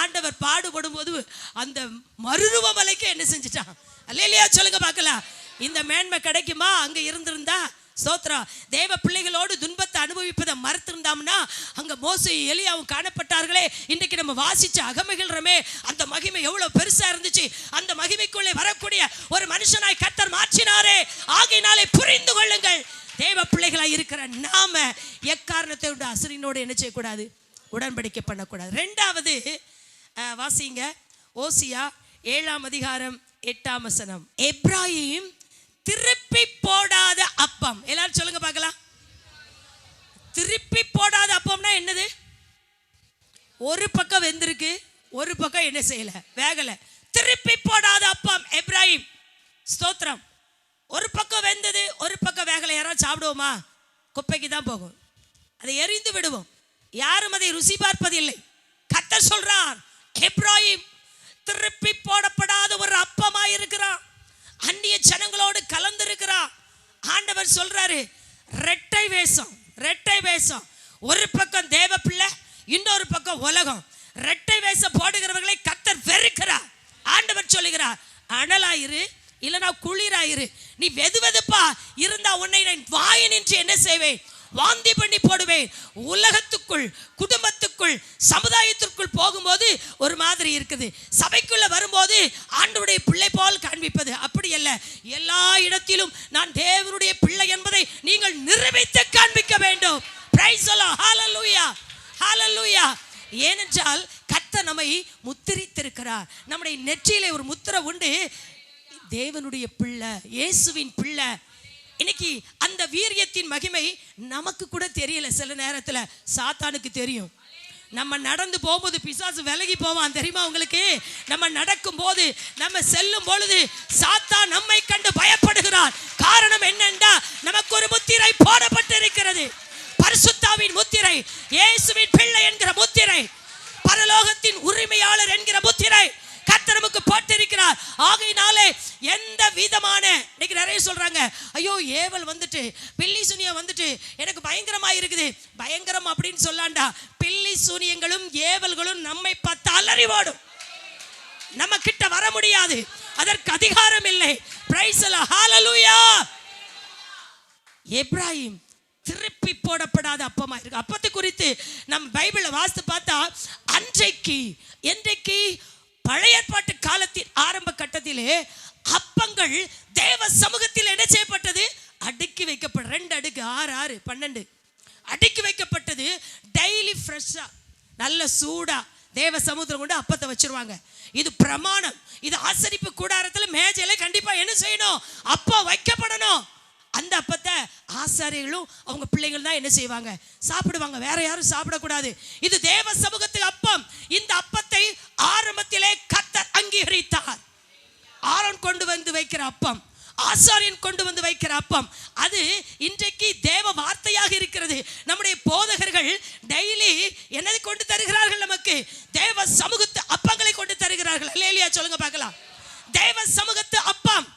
Speaker 1: ஆண்டவர் பாடுபடும் போது அந்த மருருவ மலைக்கு என்ன செஞ்சிட்டான். அல்லேலூயா சொல்லுங்க பார்க்கலாம். இந்த மேன்மை கிடைக்குமா அங்க இருந்திருந்தா? ஸ்தோத்ரா. தேவ பிள்ளைகளோடு துன்பத்தை அனுபவிப்பதை மறுத்திருந்தோம்னா அங்க மோசே எலியாவும் காணப்பட்டார்களே. இன்றைக்கு நம்ம வாசிச்ச அகமகிழ்றமே, அந்த மகிமை எவ்வளவு பெருசா இருந்துச்சு. அந்த மகிமைக்குள்ளே வரக்கூடிய ஒரு மனுஷனாய் கர்த்தர் மாற்றினாரே. ஆகையினாலே புரிந்து கொள்ளுங்கள், தேவ பிள்ளைகளாய் இருக்கிற நாம எக்காரணத்தை விட அசிரியனோடு என்ன செய்யக்கூடாது, உடன்படிக்கை பண்ணக்கூடாது. ரெண்டாவது வாசிங்க, ஓசியா 7ஆம் அதிகாரம் 8ஆம் வசனம். எப்ராயிம் திருப்பி போடாத அப்பம். எல்லாரும் சொல்லுங்க பார்க்கலாம். திருப்பி போடாத அப்பம்னா என்னது? ஒரு பக்கம் வெந்திருக்கு, ஒரு பக்கம் என்ன செய்யல, வேகல. திருப்பி போடாத அப்பம் எப்ராயிம். ஸ்தோத்திரம். ஒரு பக்கம் வெந்தது, ஒரு பக்கம் வேகல. யாராவது சாப்பிடுவோமா? குப்பைக்கு தான் போகும், அதை எரிந்து விடுவோம். யாரும் அதை ருசி பார்ப்பதில்லை. கர்த்தர் சொல்றார், எப்ராயிம் திருப்பி போடப்படாத ஒரு அப்பமா இருக்கிறான், அந்நிய ஜனங்களோடு கலந்திருக்கிறான். ஆண்டவர் சொல்றாரு, ரெட்டை வேஷம். ஒரு பக்கம் தேவ பிள்ளை, இன்னொரு பக்கம் உலகம். ரெட்டை வேஷம் போடுகிறவர்களை கர்த்தர் வெறுக்கிறார். ஆண்டவர் சொல்லுகிறார், அனலாயிரு இல்லைனா குளிராயிரு. நீ வெதுவெதுப்பா இருந்தா உன்னை நான் வாயினின்று என்ன செய்வேன், வாந்தி பண்ணி போடுவேன். உலகத்துக்குள், குடும்பத்துக்குள், சமுதாயத்திற்குள் போகும்போது ஒரு மாதிரி இருக்குது, சபைக்குள்ள வரும்போது ஆண்டவருடைய பிள்ளை போல் காண்பிப்பது அப்படி அல்ல. எல்லா இடத்திலும் நான் தேவனுடைய பிள்ளை என்பதை நீங்கள் நிரூபித்து காண்பிக்க வேண்டும். Praise the lord. Hallelujah, hallelujah. ஏனென்றால் கர்த்தர் நம்மை முத்திரித்திருக்கிறார். நம்முடைய நெற்றியிலே ஒரு முத்திரை உண்டு, தேவனுடைய பிள்ளை, இயேசுவின் பிள்ளை. இன்னைக்கு அந்த வீரியத்தின் மகிமை நமக்கு கூட தெரியல. சில நேரத்தில் சாத்தானுக்கு தெரியும். நம்ம நடந்து போகும்போது பிசாசு விலகி போவான் தெரியுமா உங்களுக்கு? நம்ம நடக்கும் போது, நம்ம செல்லும் பொழுது சாத்தான் நம்மை கண்டு பயப்படுகிறான். காரணம் என்னென்றா, நமக்கு ஒரு முத்திரை போடப்பட்டிருக்கிறது. பரிசுத்தாவின் முத்திரை, இயேசுவின் பிள்ளை என்கிற முத்திரை, பரலோகத்தின் உரிமையாளர் என்கிற முத்திரை கர்த்தர் நமக்கு போட்டிருக்கிறார். ஆகையினாலே எந்த விதமான நிறைய சொல்றாங்க, ஐயோ ஏவல் வந்துட்டு, பில்லி சூனியம் வந்துட்டு, எனக்கு பயங்கரமா இருக்குது. பயங்கரம் அப்படின்னு சொல்லாண்டா, பில்லி சூனியங்களும் ஏவல்களும் நம்மை பார்த்து அலறிவோடும். நம்ம கிட்ட வர முடியாது, அதற்கு அதிகாரம் இல்லை. பிரைஸ் தி லார்ட், ஹalleluya. எப்ராஹிம் திருப்பி போடப்படாத அப்பமா இருக்கு. அப்பத்தை குறித்து நம்ம பைபிளை வாசித்து பார்த்தா, என்றைக்கு பழைய ஏற்பாட்டு காலத்தின் ஆரம்ப கட்டத்திலே அப்பங்கள் தேவ சமூகத்தில் என்ன செய்யப்பட்டது? அடுக்கி வைக்கப்பட்ட 2 அடுக்கு 6 6 12 அடுக்கி வைக்கப்பட்டது. டெய்லி ஃப்ரெஷ்ஷா நல்ல சூடா தேவ சமுத்திரம் கொண்டு அப்பத்தை வச்சிருவாங்க. இது பிரமாணம். இது ஆசரிப்பு கூடாரத்தில் மேஜையில கண்டிப்பா என்ன செய்யணும்? அப்போ வைக்கப்படணும். அந்த அப்பத்தை ஆசாரியர்களும் அவங்க பிள்ளைகள் தான் என்ன செய்வாங்க? சாப்பிடுவாங்க. வேற யாரும் சாப்பிடக்கூடாது. இது தேவ சமூகத்துக்கு அப்பம். இந்த அப்பத்தை ஆரம்பத்திலே கர்த்தர் அங்கீகரித்தார். ஆரோன் கொண்டு வந்து வைக்கிற அப்பம், ஆசாரியன் கொண்டு வந்து வைக்கிற அப்பம், அது இன்றைக்கு தேவ வார்த்தையாக இருக்கிறது. நம்முடைய போதகர்கள் டெய்லி என்னதை கொண்டு தருகிறார்கள்? நமக்கு தேவ சமூகத்து அப்பங்களை கொண்டு தருகிறார்கள். அல்லேலூயா சொல்லுங்க பார்க்கலாம். தேவ சமூகத்து அப்பம்,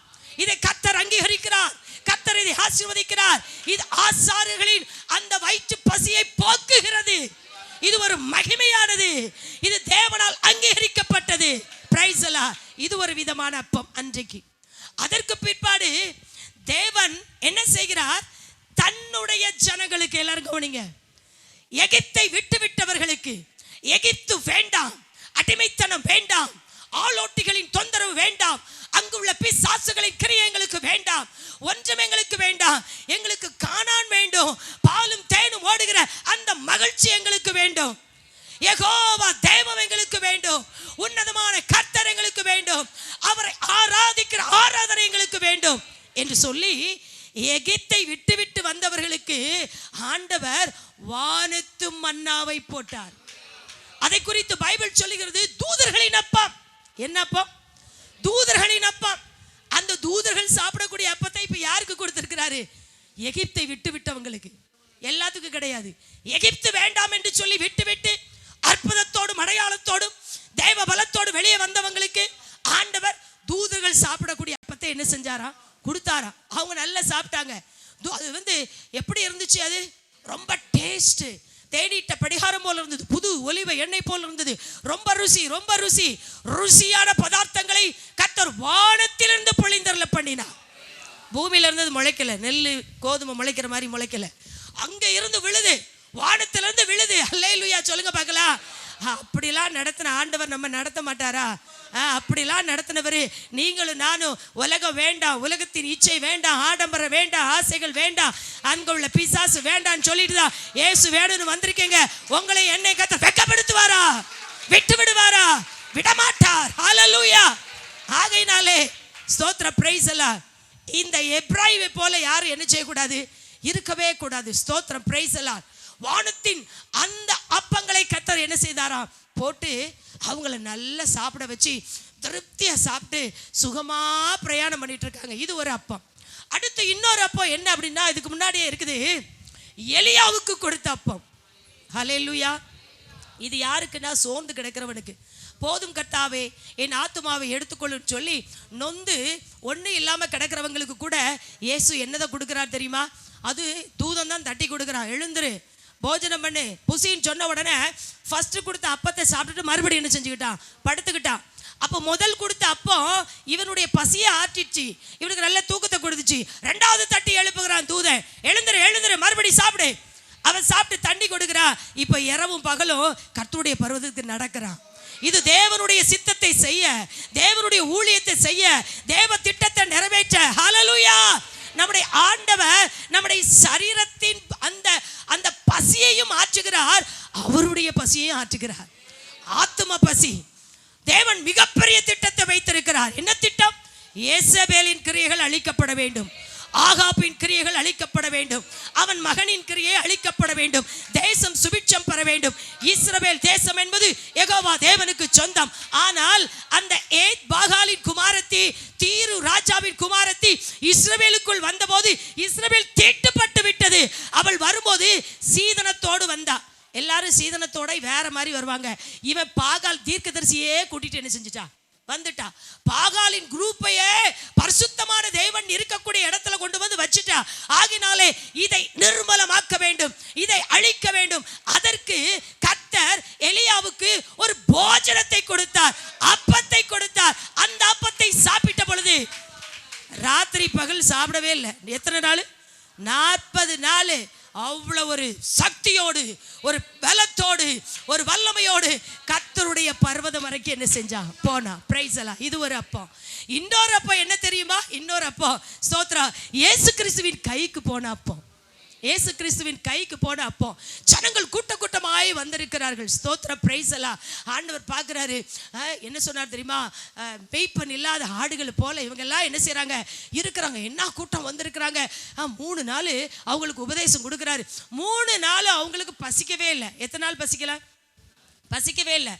Speaker 1: இதை கர்த்தர் அங்கீகரிக்கிறார். கர்த்தர் இதை ஆசீர்வதிக்கிறார். இது ஆசாரியர்களின் அந்த வயிற்று பசியை போக்குகிறது. இது ஒரு மகிமையானது. இது தேவனால் அங்கீகரிக்கப்பட்டது. Price the Lord. இது ஒரு விதமான அப்பம் அன்றைக்கு. அதற்கு பிற்பாடு தேவன் என்ன செய்கிறார்? தன்னுடைய ஜனங்களுக்கு, எல்லாரும் கவனிங்க, எகிப்தை விட்டவர்களுக்கு, எகிப்து வேண்டாம், அடிமைத்தனம் வேண்டாம், ஆளோட்டிகளின் தொந்தரவு வேண்டாம், அங்குள்ள பிசாசுகளின் கிரியை எங்களுக்கு வேண்டாம், ஒன்றும் எங்களுக்கு வேண்டாம், எங்களுக்கு கானான் வேண்டும், பாலும் தேனும் ஓடுகிற அந்த மகிழ்ச்சி எங்களுக்கு வேண்டும், யெகோவா தேவன் எங்களுக்கு வேண்டும், உன்னதமான கர்த்தர் எங்களுக்கு வேண்டும், அவரை ஆராதிக்கிற ஆராதனை எங்களுக்கு வேண்டும் என்று சொல்லி எகிப்தை விட்டு வந்தவர்களுக்கு ஆண்டவர் வானத்து மன்னாவை போட்டார். அதை குறித்து பைபிள் சொல்லுகிறது, தூதர்களின் அப்பம். என்ன அப்பம்? தூதர்களின் அப்பம். அந்த தூதர்கள் சாப்பிடக்கூடிய அப்பத்தை இப்ப யாருக்கு கொடுத்திருக்கிறாரு? எகிப்தை விட்டவங்களுக்கு. எல்லாத்துக்கும் கிடையாது. எகிப்து வேண்டாம் என்று சொல்லி விட்டு அற்புதத்தோடும் அடையாளத்தோடும் தேவ பலத்தோடு வெளியே வந்தவங்களுக்கு ஆண்டவர் தூதர்கள் சாப்பிடக்கூடிய அப்பத்தை என்ன செஞ்சாரா? கொடுத்தாரா. அவங்க நல்லா சாப்பிட்டாங்க. அது எப்படி இருந்துச்சு? அது ரொம்ப டேஸ்ட், தேடிட்ட படிகாரம் போல இருந்தது, புது ஒலிவ எண்ணெய் போல இருந்தது. ரொம்ப ருசியான பதார்த்தங்களை கர்த்தர் வானத்திலிருந்து பொழிந்தருள பண்ணினார். பூமியில இருந்தது முளைக்கல, நெல்லு கோதுமை முளைக்கிற மாதிரி முளைக்கல, அங்க இருந்து விழுது, வானத்திலிருந்து விழுது. அல்லேலூயா சொல்லுங்க பார்க்கலாம். அப்படிலாம் நடத்தின ஆண்டவர் நம்ம நடத்த மாட்டாரா? அப்படிலாம் நடத்தினவர் நீங்களும் நானும். உலகம் வேண்டாம், உலகத்தின் இச்சை வேண்டாம், ஆடம்பரம் வேண்டாம், ஆசைகள் வேண்டாம், அங்க உள்ள பிசாசு வேண்டாம்னு சொல்லிட்டு தான் இயேசு வேணும்னு வந்திருக்கீங்க. உங்களை என்னை கர்த்தர் வெட்கப்படுத்துவாரா? விட்டு விடுவாரா? விடமாட்டார். ஹல்லேலூயா. ஆகையினாலே ஸ்தோத்திர, பிரைஸ் எல்லாம். இந்த எப்ராயிமை போல யாரும் என்ன செய்யக்கூடாது? இருக்கவே கூடாது. ஸ்தோத்திரம், பிரைஸ் எல்லாம். வானத்தின் அந்த அப்பங்களை கர்த்தர் என்ன செய்தாராம்? போட்டு அவங்கள நல்லா சாப்பிட வச்சு திருப்தியா சாப்பிட்டு சுகமா பிரயாணம் பண்ணிட்டு இருக்காங்க. இது ஒரு அப்பம். அடுத்து இன்னொரு அப்பம் என்ன அப்படின்னா, இதுக்கு முன்னாடியே இருக்குது, எலியாவுக்கு கொடுத்த அப்பம். ஹல்லேலூயா. இது யாருக்குன்னா, சோர்ந்து கிடக்கிறவனுக்கு. போதும் கர்த்தாவே, என் ஆத்துமாவை எடுத்துக்கொள்ளுன்னு சொல்லி நொந்து ஒன்றும் இல்லாமல் கிடக்கிறவங்களுக்கு கூட இயேசு என்னதை கொடுக்குறார் தெரியுமா? அது தூதம் தான் தட்டி கொடுக்குறான். எழுந்துரு, போஜனம் பண்ணு, புசின்னு சொன்ன உடனே ஃபர்ஸ்ட் கொடுத்த அப்பத்தை சாப்பிட்டுட்டு மறுபடியும் என்ன செஞ்சுக்கிட்டான்? படுத்துக்கிட்டான். அப்போ முதல் கொடுத்த அப்போ இவனுடைய பசியை ஆற்றிடுச்சு, இவனுக்கு நல்ல தூக்கத்தை கொடுத்துச்சு. 2வது தட்டி எழுப்புகிறான் தூதன், எழுந்துரு மறுபடியும் சாப்பிடு. அவன் சாப்பிட்டு தண்ணி கொடுக்குறான். இப்போ இரவும் பகலும் கர்த்தருடைய பர்வதத்துக்கு நடக்கிறான். இது தேவனுடைய சித்தத்தை செய்ய, தேவனுடைய ஊழியத்தை செய்ய, தேவ திட்டத்தை நிறைவேற்ற. ஹல்லேலூயா. நம்முடைய ஆண்டவர் நம்முடைய சரீரத்தின் அந்த பசியையும் ஆற்றுகிறார், அவருடைய பசியையும் ஆற்றுகிறார். ஆத்தும பசி. தேவன் மிகப்பெரிய திட்டத்தை வைத்திருக்கிறார். என்ன திட்டம்? யேசபேலின் கிரியைகள் அழிக்கப்பட வேண்டும், ஆகாபின் கிரியைகள் அழிக்கப்பட வேண்டும், அவன் மகனின் கிரியை அழிக்கப்பட வேண்டும், தேசம் சுபிட்சம் பெற வேண்டும். இஸ்ரவேல் தேசம் என்பது யெகோவா தேவனுக்கு சொந்தம். ஆனால் அந்த ஏத் பாகாலின் குமாரத்தி, தீரு ராஜாவின் குமாரத்தி இஸ்ரவேலுக்குள் வந்தபோது இஸ்ரவேல் தீட்டுப்பட்டு விட்டது. அவள் வரும்போது சீதனத்தோடு வந்தா. எல்லாரும் சீதனத்தோட வேற மாதிரி வருவாங்க. இவன் பாகால் தீர்க்கதரிசியே கூட்டிட்டு என்ன செஞ்சுட்டா? வந்துட்டா. பாகாலின் குரூப்பையே பரிசுத்தமான தேவன் இருக்கக்கூடிய இடத்துல கொண்டு வந்து வச்சுட்டா. ஆகினாலே இதை நிர்மலமாக்க வேண்டும், இதை அழிக்க வேண்டும். அதற்கு கர்த்தர் எலியாவுக்கு ஒரு போஜனத்தை கொடுத்தார், அப்பத்தை கொடுத்தார். அந்த அப்பத்தை சாப்பிட்ட பொழுது ராத்திரி பகல் சாப்பிடவே இல்லை. எத்தனை நாள்? 40 நாள். அவ்வளவு ஒரு சக்தியோடு, ஒரு பலத்தோடு, ஒரு வல்லமையோடு கர்த்தருடைய பர்வதம் வரைக்கும் என்ன செஞ்சா? போனா. பிரைஸ் எல்லாம். இது ஒரு அப்பம். இன்னொரு அப்பம் என்ன தெரியுமா? இன்னொரு அப்பம் ஸ்தோத்திரம், இயேசு கிறிஸ்துவின் கைக்கு போன அப்பம். இயேசு கிறிஸ்துவின் கைக்கு போன அப்போ ஜனங்கள் கூட்ட கூட்டமாய் வந்திருக்கிறார்கள். ஸ்தோத்திர, பிரைஸ் எல்லாம். ஆண்டவர் பார்க்குறாரு. என்ன சொன்னார் தெரியுமா? பெய்ப்பன் இல்லாத ஆடுகள் போல இவங்க எல்லாம் என்ன செய்கிறாங்க? இருக்கிறாங்க. என்ன கூட்டம் வந்திருக்கிறாங்க. 3 நாள் அவங்களுக்கு உபதேசம் கொடுக்குறாரு. 3 நாள் அவங்களுக்கு பசிக்கவே இல்லை. எத்தனை நாள் பசிக்கவே இல்லை.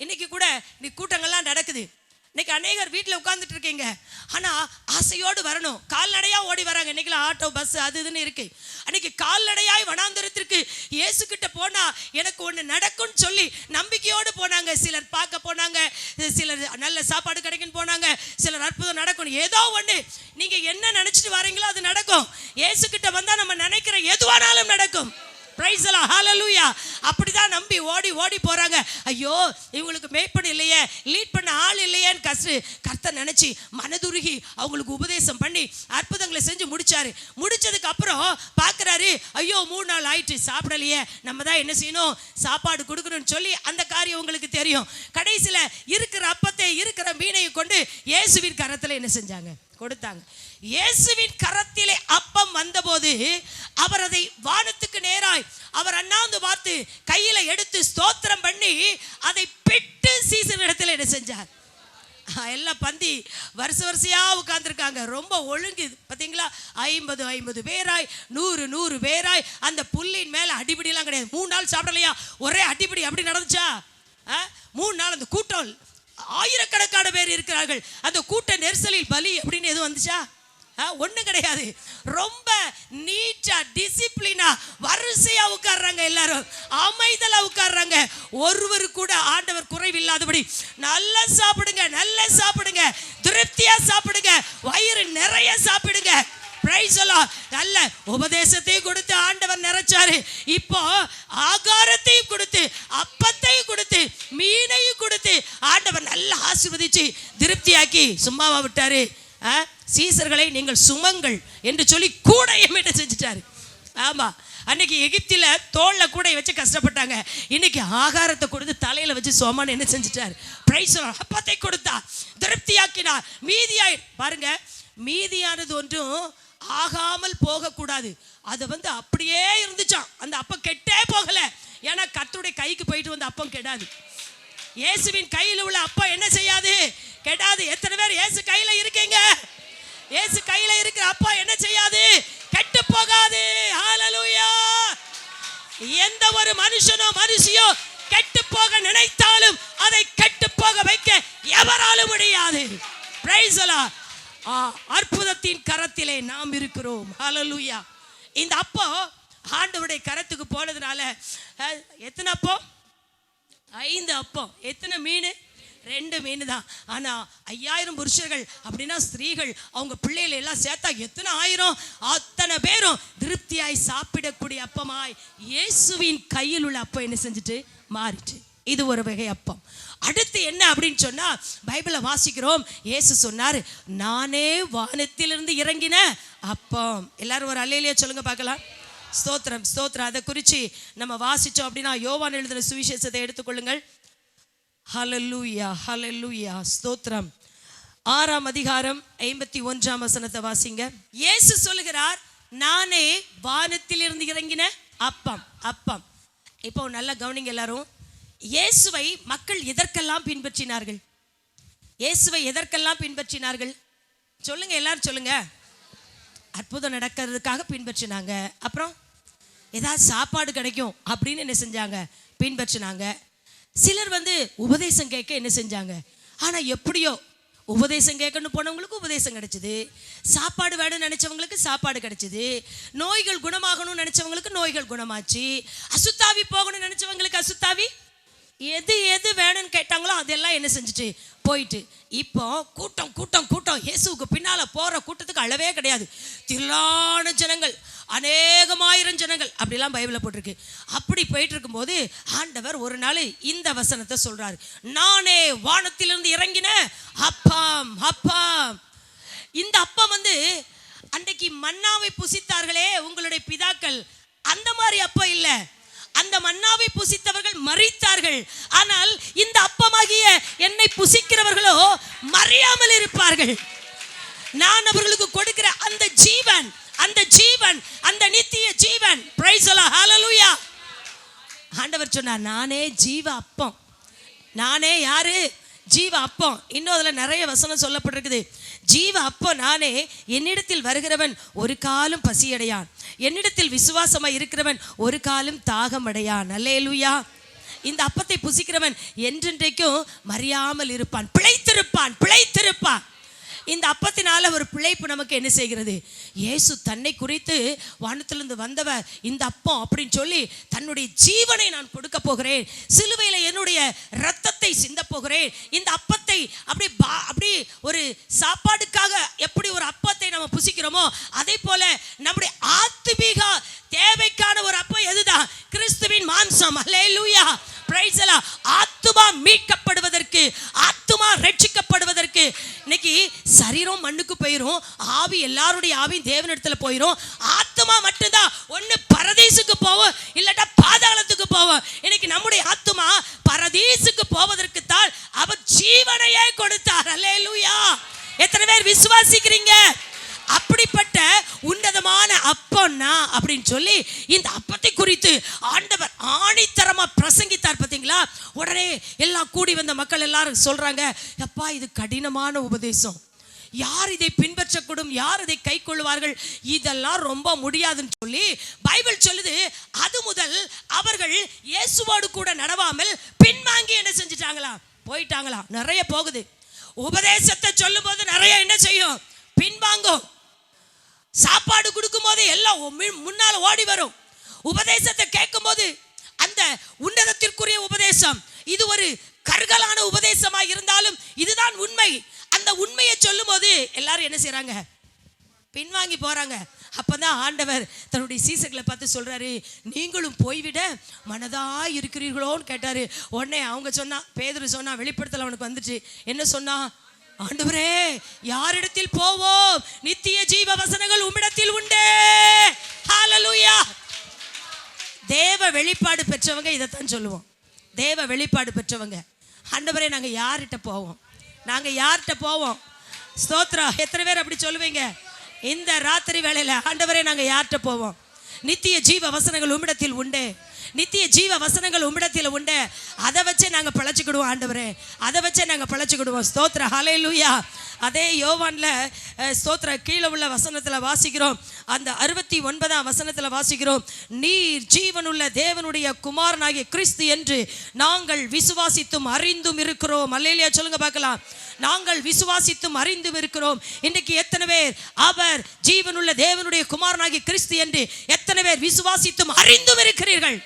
Speaker 1: இன்னைக்கு கூட இன்னைக்கு கூட்டங்கள்லாம் நடக்குது. இன்னைக்கு அநேகர் வீட்டில் உட்கார்ந்துட்டு இருக்கீங்க. ஆனால் ஆசையோடு வரணும். கால்நடையாக ஓடி வராங்க. இன்னைக்கெல்லாம் ஆட்டோ, பஸ் அது இதுன்னு இருக்கு. அன்னைக்கு கால்நடையாய் வனாந்தரத்திற்கு இயேசு கிட்ட போனா எனக்கு ஒன்று நடக்கும்னு சொல்லி நம்பிக்கையோடு போனாங்க. சிலர் பார்க்க போனாங்க, சிலர் நல்ல சாப்பாடு கிடைக்குன்னு போனாங்க, சிலர் அற்புதம் நடக்கும். ஏதோ ஒன்று நீங்கள் என்ன நினச்சிட்டு வரீங்களோ அது நடக்கும். இயேசு கிட்ட வந்தால் நம்ம நினைக்கிற எதுவானாலும் நடக்கும். பிரைஸ் எல்லாம். ஹல்லேலூயா. அப்படிதான் நம்பி ஓடி ஓடி போறாங்க. ஐயோ இவங்களுக்கு மேய்ப்பன் இல்லையே, லீட் பண்ண ஆள் இல்லையேன்னு கர்த்தர் நினைச்சு மனதுருகி அவங்களுக்கு உபதேசம் பண்ணி அற்புதங்களை செஞ்சு முடிச்சாரு. முடிச்சதுக்கு அப்புறம் பார்க்குறாரு, ஐயோ 3 நாள் ஆயிட்டு சாப்பிடலையே, நம்ம தான் என்ன செய்யணும்? சாப்பாடு கொடுக்கணும்னு சொல்லி அந்த காரியம் உங்களுக்கு தெரியும். கடைசியில் இருக்கிற அப்பத்தை, இருக்கிற மீனையை கொண்டு இயேசுவின் கரத்தில் என்ன செஞ்சாங்க? கொடுத்தாங்க. இயேசுவின் கரத்திலே அப்பம் வந்தபோது அவர் அதை வானத்துக்கு நேராய் அவர் அண்ணாந்து பார்த்து கையில எடுத்து ஸ்தோத்திரம் பண்ணி அதை பிட்டு சீசரிடத்தில் என்ன செஞ்சார்? எல்லாம் பந்தி வரிசையா உட்கார்ந்துருக்காங்க. ரொம்ப ஒழுங்கு பார்த்தீங்களா? 50 பேராய், 100 பேராய். அந்த புல்லின் மேல அடிப்படியெல்லாம் கிடையாது. 3 நாள் சாப்பிடலையா? ஒரே அடிப்படி அப்படி நடந்துச்சா? 3 நாள் அந்த கூட்டம் ஆயிரக்கணக்கான பேர் இருக்கிறார்கள். அந்த கூட்ட நெரிசலில் பலி அப்படின்னு எதுவும் வந்துச்சா? ஒன்றும் கிடையாது. ரொம்ப நீட்டா டிசிப்ளினா வரிசையா உட்கார்றாங்க. எல்லாரும் அமைதலா உட்கார்றாங்க. ஒருவர் கூட ஆண்டவர் குறைவில்லாதபடி நல்லா சாப்பிடுங்க, நல்லா சாப்பிடுங்க, திருப்தியா சாப்பிடுங்க, வயிறு நிறைய சாப்பிடுங்க. பிரைஸ் எல்லாம். நல்ல உபதேசத்தையும் கொடுத்து ஆண்டவர் நிறைச்சாரு. இப்போ ஆகாரத்தையும் கொடுத்து, அப்பத்தையும் கொடுத்து, மீனையும் கொடுத்து ஆண்டவர் நல்லா ஆசீர்வதிச்சு திருப்தியாக்கி சும்மாவா விட்டாரு? சீசர்களை நீங்கள் சுமங்கள் என்று சொல்லி கூடையும் என்ன செஞ்சுட்டாரு? ஆமா. அன்னைக்கு எகிப்தில தோல்ல கூடை வச்சு கஷ்டப்பட்டாங்க. இன்னைக்கு ஆகாரத்தை கொடுத்து தலையில வச்சு சோமான் என்ன செஞ்சுட்டாரு? பிரைஸ். அப்பத்தை கொடுத்தா, திருப்தியாக்கினார். மீதியாய் பாருங்க, மீதியானது ஒன்றும் ஆகாமல் போகக்கூடாது. அது அப்படியே இருந்துச்சான். அந்த அப்பம் கெட்டே போகல. ஏன்னா கர்த்தருடைய கைக்கு போயிட்டு வந்த அப்பம் கெடாது. இயேசுவின் கையில் உள்ள அப்பம் என்ன செய்யாது? கெடாது. எத்தனை பேர் இயேசு கையில இருக்கீங்க? இயேசு கையில இருக்கிற அப்பா என்ன செய்யாது? கெட்டு போகாது. ஹல்லேலூயா. எந்த ஒரு மனுஷனோ மனுஷியோ கெட்டு போக நினைத்தாலும் அதை கெட்டு போக வைக்க எவராலும் முடியாது. பிரைஸ் எல்லாம். அற்புதத்தின் கரத்திலே நாம் இருக்கிறோம். ஹல்லேலூயா. இந்த அப்போ ஆண்டவருடைய கரத்துக்கு போனதுனால எத்தனை அப்பம்? 5 அப்பம். எத்தனை மீன்? 2 மீன் தான். ஆனால் 5000 புருஷர்கள் அப்படின்னா ஸ்திரீகள் அவங்க பிள்ளைகளை எல்லாம் சேர்த்தா எத்தனை ஆயிரம்? அத்தனை பேரும் திருப்தியாய் சாப்பிடக்கூடிய அப்பமாய் இயேசுவின் கையில் உள்ள அப்பம் என்ன செஞ்சுட்டு மாறிட்டு. இது ஒரு வகை அப்பம். அடுத்து என்ன அப்படின்னு சொன்னா பைபிளை வாசிக்கிறோம். இயேசு சொன்னார், நானே வானத்திலிருந்து இறங்கின அப்பம். எல்லாரும் ஒரு அல்லேலூயா சொல்லுங்க பார்க்கலாம். ஸ்தோத்திரம், ஸ்தோத்திரம். அதை குறித்து நம்ம வாசிச்சோம் அப்படின்னா யோவான் எழுதின சுவிசேஷத்தை எடுத்துக்கொள்ளுங்கள். ஹல்லேலூயா, ஹல்லேலூயா, ஸ்தோத்திரம். 6ஆம் அதிகாரம் 51ஆம் வசனத்தை வாசிங்க. இயேசு சொல்லுகிறார், நானே வானத்திலிருந்து இறங்கின அப்பம். அப்பம். இப்போ நல்லா கவனிங்க எல்லாரும். இயேசுவை மக்கள் எதற்கெல்லாம் பின்பற்றினார்கள்? இயேசுவை எதற்கெல்லாம் பின்பற்றினார்கள்? சொல்லுங்க, எல்லாரும் சொல்லுங்க. அற்புதம் நடக்கிறதுக்காக பின்பற்றினாங்க. அப்புறம் ஏதாவது சாப்பாடு கிடைக்கும் அப்படின்னு என்ன செஞ்சாங்க? பின்பற்றினாங்க. சிலர் உபதேசம் கேட்க என்ன செஞ்சாங்க? ஆனால் எப்படியோ உபதேசம் கேட்கணும் போனவங்களுக்கு உபதேசம் கிடைச்சிது, சாப்பாடு வேணும்னு நினைச்சவங்களுக்கு சாப்பாடு கிடைச்சிது, நோய்கள் குணமாகணும்னு நினைச்சவங்களுக்கு நோய்கள் குணமாச்சு, அசுத்தாவி போகணும்னு நினைச்சவங்களுக்கு அசுத்தாவி எது எது வேணும்னு கேட்டாங்களோ அதெல்லாம் என்ன செஞ்சுட்டு போயிட்டு. இப்போ கூட்டம் கூட்டம் கூட்டம், இயேசுக்கு பின்னால போற கூட்டத்துக்கு அளவே கிடையாது. திரளான ஜனங்கள், அநேகமாயிரம் ஜனங்கள் அப்படிலாம் பைபிளில் போட்டிருக்கு. அப்படி போயிட்டு இருக்கும்போது ஆண்டவர் ஒரு நாள் இந்த வசனத்தை சொல்றாரு, நானே வானத்திலிருந்து இறங்கின அப்பம். அப்பம், இந்த அப்பம் அன்றைக்கு மன்னாவை புசித்தார்களே உங்களுடைய பிதாக்கள், அந்த மாதிரி அப்பம் இல்லை. அந்த மன்னாவை புசித்தவர்கள் மரித்தார்கள். ஆனால் இந்த அப்பமாகிய என்னை புசிக்கிறவர்களோ மறியாமல் இருப்பார்கள். நான் அவர்களுக்கு கொடுக்கிற அந்த ஜீவன், அந்த ஜீவன், அந்த நித்திய ஜீவன். பிரைஸ் தி லார்ட், ஹalleluya. ஆண்டவர் சொன்னார், நானே ஜீவ அப்பம். நானே யாரு? ஜீவ அப்பம். இன்னும் அதில் நிறைய வசனம் சொல்லப்பட்டிருக்குது. ஜீவ அப்பம் நானே, என்னிடத்தில் வருகிறவன் ஒரு காலும் பசியடையான், என்னிடத்தில் விசுவாசமாய் இருக்கிறவன் ஒரு காலும் தாகம் அடையான். அல்லேலூயா. இந்த அப்பத்தை புசிக்கிறவன் என்றென்றைக்கும் மறியாமல் இருப்பான், பிழைத்திருப்பான், பிழைத்திருப்பான். இந்த அப்பத்தினால ஒரு பிழைப்பு நமக்கு என்ன செய்கிறது? இயேசு தன்னை குறித்து வானத்திலிருந்து வந்தவர் இந்த அப்பம் அப்படின்னு சொல்லி தன்னுடைய ஜீவனை நான் கொடுக்க போகிறேன், சிலுவையில் என்னுடைய இரத்தத்தை சிந்த போகிறேன். இந்த அப்பத்தை அப்படி ஒரு சாப்பாடுக்காக எப்படி ஒரு அப்பத்தை நம்ம புசிக்கிறோமோ அதே போல நம்முடைய ஆத்துமீக தேவைக்கான ஒரு அப்பம் எதுதான்? கிறிஸ்துவின் மாம்சம். அல்லேலூயா, பிரைஸ் தி லார்ட். ஆத்துமா மீட்கப்படுவதற்கு, ஆத்துமா ரட்சிக்கப்படுவதற்கு. இன்னைக்கு சரீரம் மண்ணுக்கு போயிரும், ஆவி எல்லாருடைய ஆவியும் தேவனிடத்துல போயிரும். ஆத்துமா மட்டும்தான் ஒன்னு பரதீசுக்கு போவோம், இல்லட்டா பாதாளத்துக்கு போவோம். இன்னைக்கு நம்முடைய ஆத்துமா பரதீசுக்கு போவதற்கு தான் அவர் ஜீவனையே கொடுத்தார். அல்லேலூயா. எத்தனை பேர் விசுவாசிக்கிறீங்க? அப்படிப்பட்ட உன்னதமான அப்பம்னா அப்படின்னு சொல்லி இந்த அப்பத்தை குறித்து ஆண்டவர் ஆணித்தரமா பிரசங்கித்தார். பார்த்தீங்களா? உடனே எல்லாம் கூடி வந்த மக்கள் எல்லாரும் சொல்றாங்க, அப்பா இது கடினமான உபதேசம், யார் இதை பின்பற்றக்கூடும், யார் இதை கை கொள்வார்கள், இதெல்லாம் ரொம்ப முடியாதுன்னு சொல்லி பைபிள் சொல்லுது. அது முதல் அவர்கள் இயேசுவோடு கூட நடவாமல் பின்வாங்கி என்ன செஞ்சிட்டாங்களா? போயிட்டாங்களா? நிறைய போகுது. உபதேசத்தை சொல்லும் போது நிறைய என்ன செய்யும்? பின்வாங்கும். சாப்பாடு கொடுக்கும் போது எல்லாம் முன்னால ஓடி வரும். உபதேசத்தை கேட்கும் போது அந்த உன்னதத்திற்குரிய உபதேசம், இது ஒரு கருகலான உபதேசமா இருந்தாலும் இதுதான் உண்மை. அந்த உண்மையை சொல்லும் போது எல்லாரும் என்ன செய்யறாங்க? பின்வாங்கி போறாங்க. அப்பதான் ஆண்டவர் தன்னுடைய சீசர்களை பார்த்து சொல்றாரு, நீங்களும் போய்விட மனதா இருக்கிறீர்களோன்னு கேட்டாரு. உடனே அவங்க சொன்னா, பேதுரு சொன்னா, வெளிப்படுத்தல அவனுக்கு வந்துச்சு. என்ன சொன்னா? ஆண்டவரே யாரிடத்தில் போவோம்? நித்திய ஜீவ வசனங்கள் உம்மிடத்தில் உண்டே. ஹalleluya. தேவ வெளிப்பாடு பெற்றவங்க இதைத்தான் சொல்லுவோம். தேவ வெளிப்பாடு பெற்றவங்க, ஆண்டவரே நாங்க யார்கிட்ட போவோம்? நாங்க யார்கிட்ட போவோம்? ஸ்தோத்திரம். எத்தனை பேர் அப்படி சொல்லுவீங்க இந்த ராத்திரி வேளையில? ஆண்டவரே நாங்க யார்கிட்ட போவோம்? நித்திய ஜீவ வசனங்கள் உம்மிடத்தில் உண்டே. நித்திய ஜீவ வசனங்கள் உம்மிடத்தில் உண்டு. அதை வச்சே நாங்க பழச்சிக்கிடுவோம் ஆண்டவரே, அதை வச்சே நாங்க பழச்சிக்கிடுவோம். ஸ்தோத்திர, ஹல்லேலூயா. அதே யோவான்ல ஸ்தோத்திர கீழே உள்ள வசனத்துல வாசிக்கிறோம், அந்த 69ஆம் வசனத்துல வாசிக்கிறோம், நீர் ஜீவனுள்ள தேவனுடைய குமாரனாகிய கிறிஸ்து என்று நாங்கள் விசுவாசித்தும் அறிந்தும் இருக்கிறோம். அல்லேலூயா சொல்லுங்க பார்க்கலாம். நாங்கள் விசுவாசித்தும் அறிந்தும் இருக்கிறோம். இன்றைக்கு எத்தனை பேர் அவர் ஜீவனுள்ள தேவனுடைய குமாரனாகிய கிறிஸ்து என்று எத்தனை பேர் விசுவாசித்தும் அறிந்தும் இருக்கிறீர்கள்?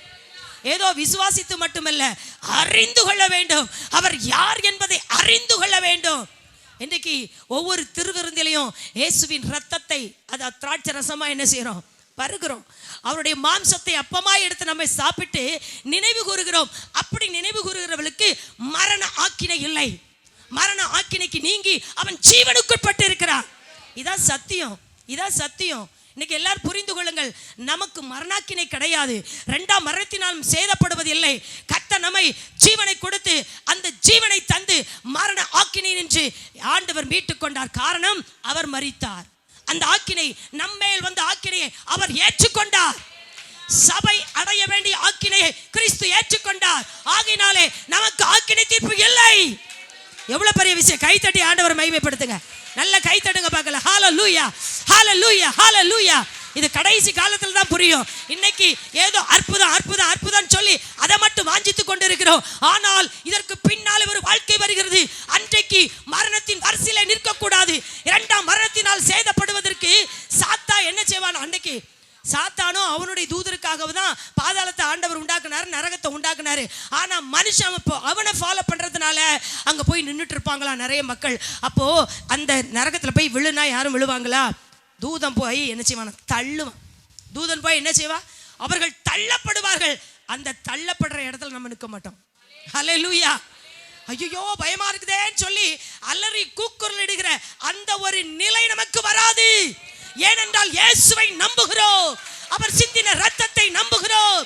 Speaker 1: ஏதோ விசுவாசித்து மட்டுமல்ல, அறிந்து கொள்ள வேண்டும். அவர் யார் என்பதை அறிந்து கொள்ள வேண்டும். இன்றைக்கு ஒவ்வொரு திருவிருந்திலையும் இயேசுவின் ரத்தத்தை, அதை திராட்சை ரசமா என்ன செய்யறோம்? பருகிறோம். அவருடைய மாம்சத்தை அப்பமாய் எடுத்து நம்ம சாப்பிட்டு நினைவு கூறுகிறோம். அப்படி நினைவு கூறுகிறவர்களுக்கு மரண ஆக்கினை இல்லை. மரண ஆக்கினைக்கு நீங்கி அவன் ஜீவனுக்குட்பட்டு இருக்கிறான். இதான் சத்தியம், இதான் சத்தியம். இன்னைக்கு எல்லாரும் புரிந்து கொள்ளுங்கள், நமக்கு மரணாக்கினை கிடையாது. இரண்டாம் மரணத்தினாலும் சேதப்படுவது இல்லை. கர்த்தர் நம்மை ஜீவனை கொடுத்து அந்த ஜீவனை தந்து மரண ஆக்கினை நின்று ஆண்டவர் மீட்டுக் கொண்டார். காரணம், அவர் மரித்தார். அந்த ஆக்கினை நம்மேல் வந்த ஆக்கினையை அவர் ஏற்றுக்கொண்டார். சபை அடைய வேண்டிய ஆக்கினையை கிறிஸ்து ஏற்றுக்கொண்டார். ஆகையினாலே நமக்கு ஆக்கினை தீர்ப்பு இல்லை. எவ்வளவு பெரிய விஷயம்! கை தட்டி ஆண்டவரை மகிமைப்படுத்துங்க. நல்ல கை தட்டுங்க பார்க்கல. ஹல்லேலூயா, ஹல்லேலூயா, ஹல்லேலூயா. இது கடைசி காலத்துல தான் புரியும். இன்னைக்கு ஏதோ அற்புதம் அற்புதம் அற்புதம் சொல்லி அதை மட்டும் வாஞ்சித்து கொண்டிருக்கிறோம். ஆனால் இதற்கு பின்னால் ஒரு வாழ்க்கை வருகிறது. அன்றைக்கு மரணத்தின் வரிசையில நிற்க கூடாது. இரண்டாம் மரணத்தினால் சேதப்படுவதற்கு சாத்தா என்ன செய்வான்? அன்னைக்கு சாத்தானோ அவனுடைய தூதருக்காக தான் பாதாளத்தை ஆண்டவர் உண்டாக்குனாரு, நரகத்தை உண்டாக்குனாரு. ஆனா மனுஷன் அவனை ஃபாலோ பண்றதுனால அங்க போய் நின்றுட்டு இருப்பாங்களா நிறைய மக்கள். அப்போ அந்த நரகத்துல போய் விழுனா யாரும் விழுவாங்களா? தூதன் போய் என்ன செய்வான்? தள்ளுவான். தூதன் போய் என்ன செய்வா? அவர்கள் தள்ளப்படுவார்கள். அந்த தள்ளப்படுற இடத்துல நம்ம நிற்க மாட்டோம். ஹல்லேலூயா. ஐயோ பயமா இருக்குதேன்னு சொல்லி அலறி கூக்குரல் இடுகிற அந்த ஒரு நிலை நமக்கு வராது. ஏனென்றால் இயேசுவை நம்புகிறோம், அவர் சிந்தின இரத்தத்தை நம்புகிறோம்,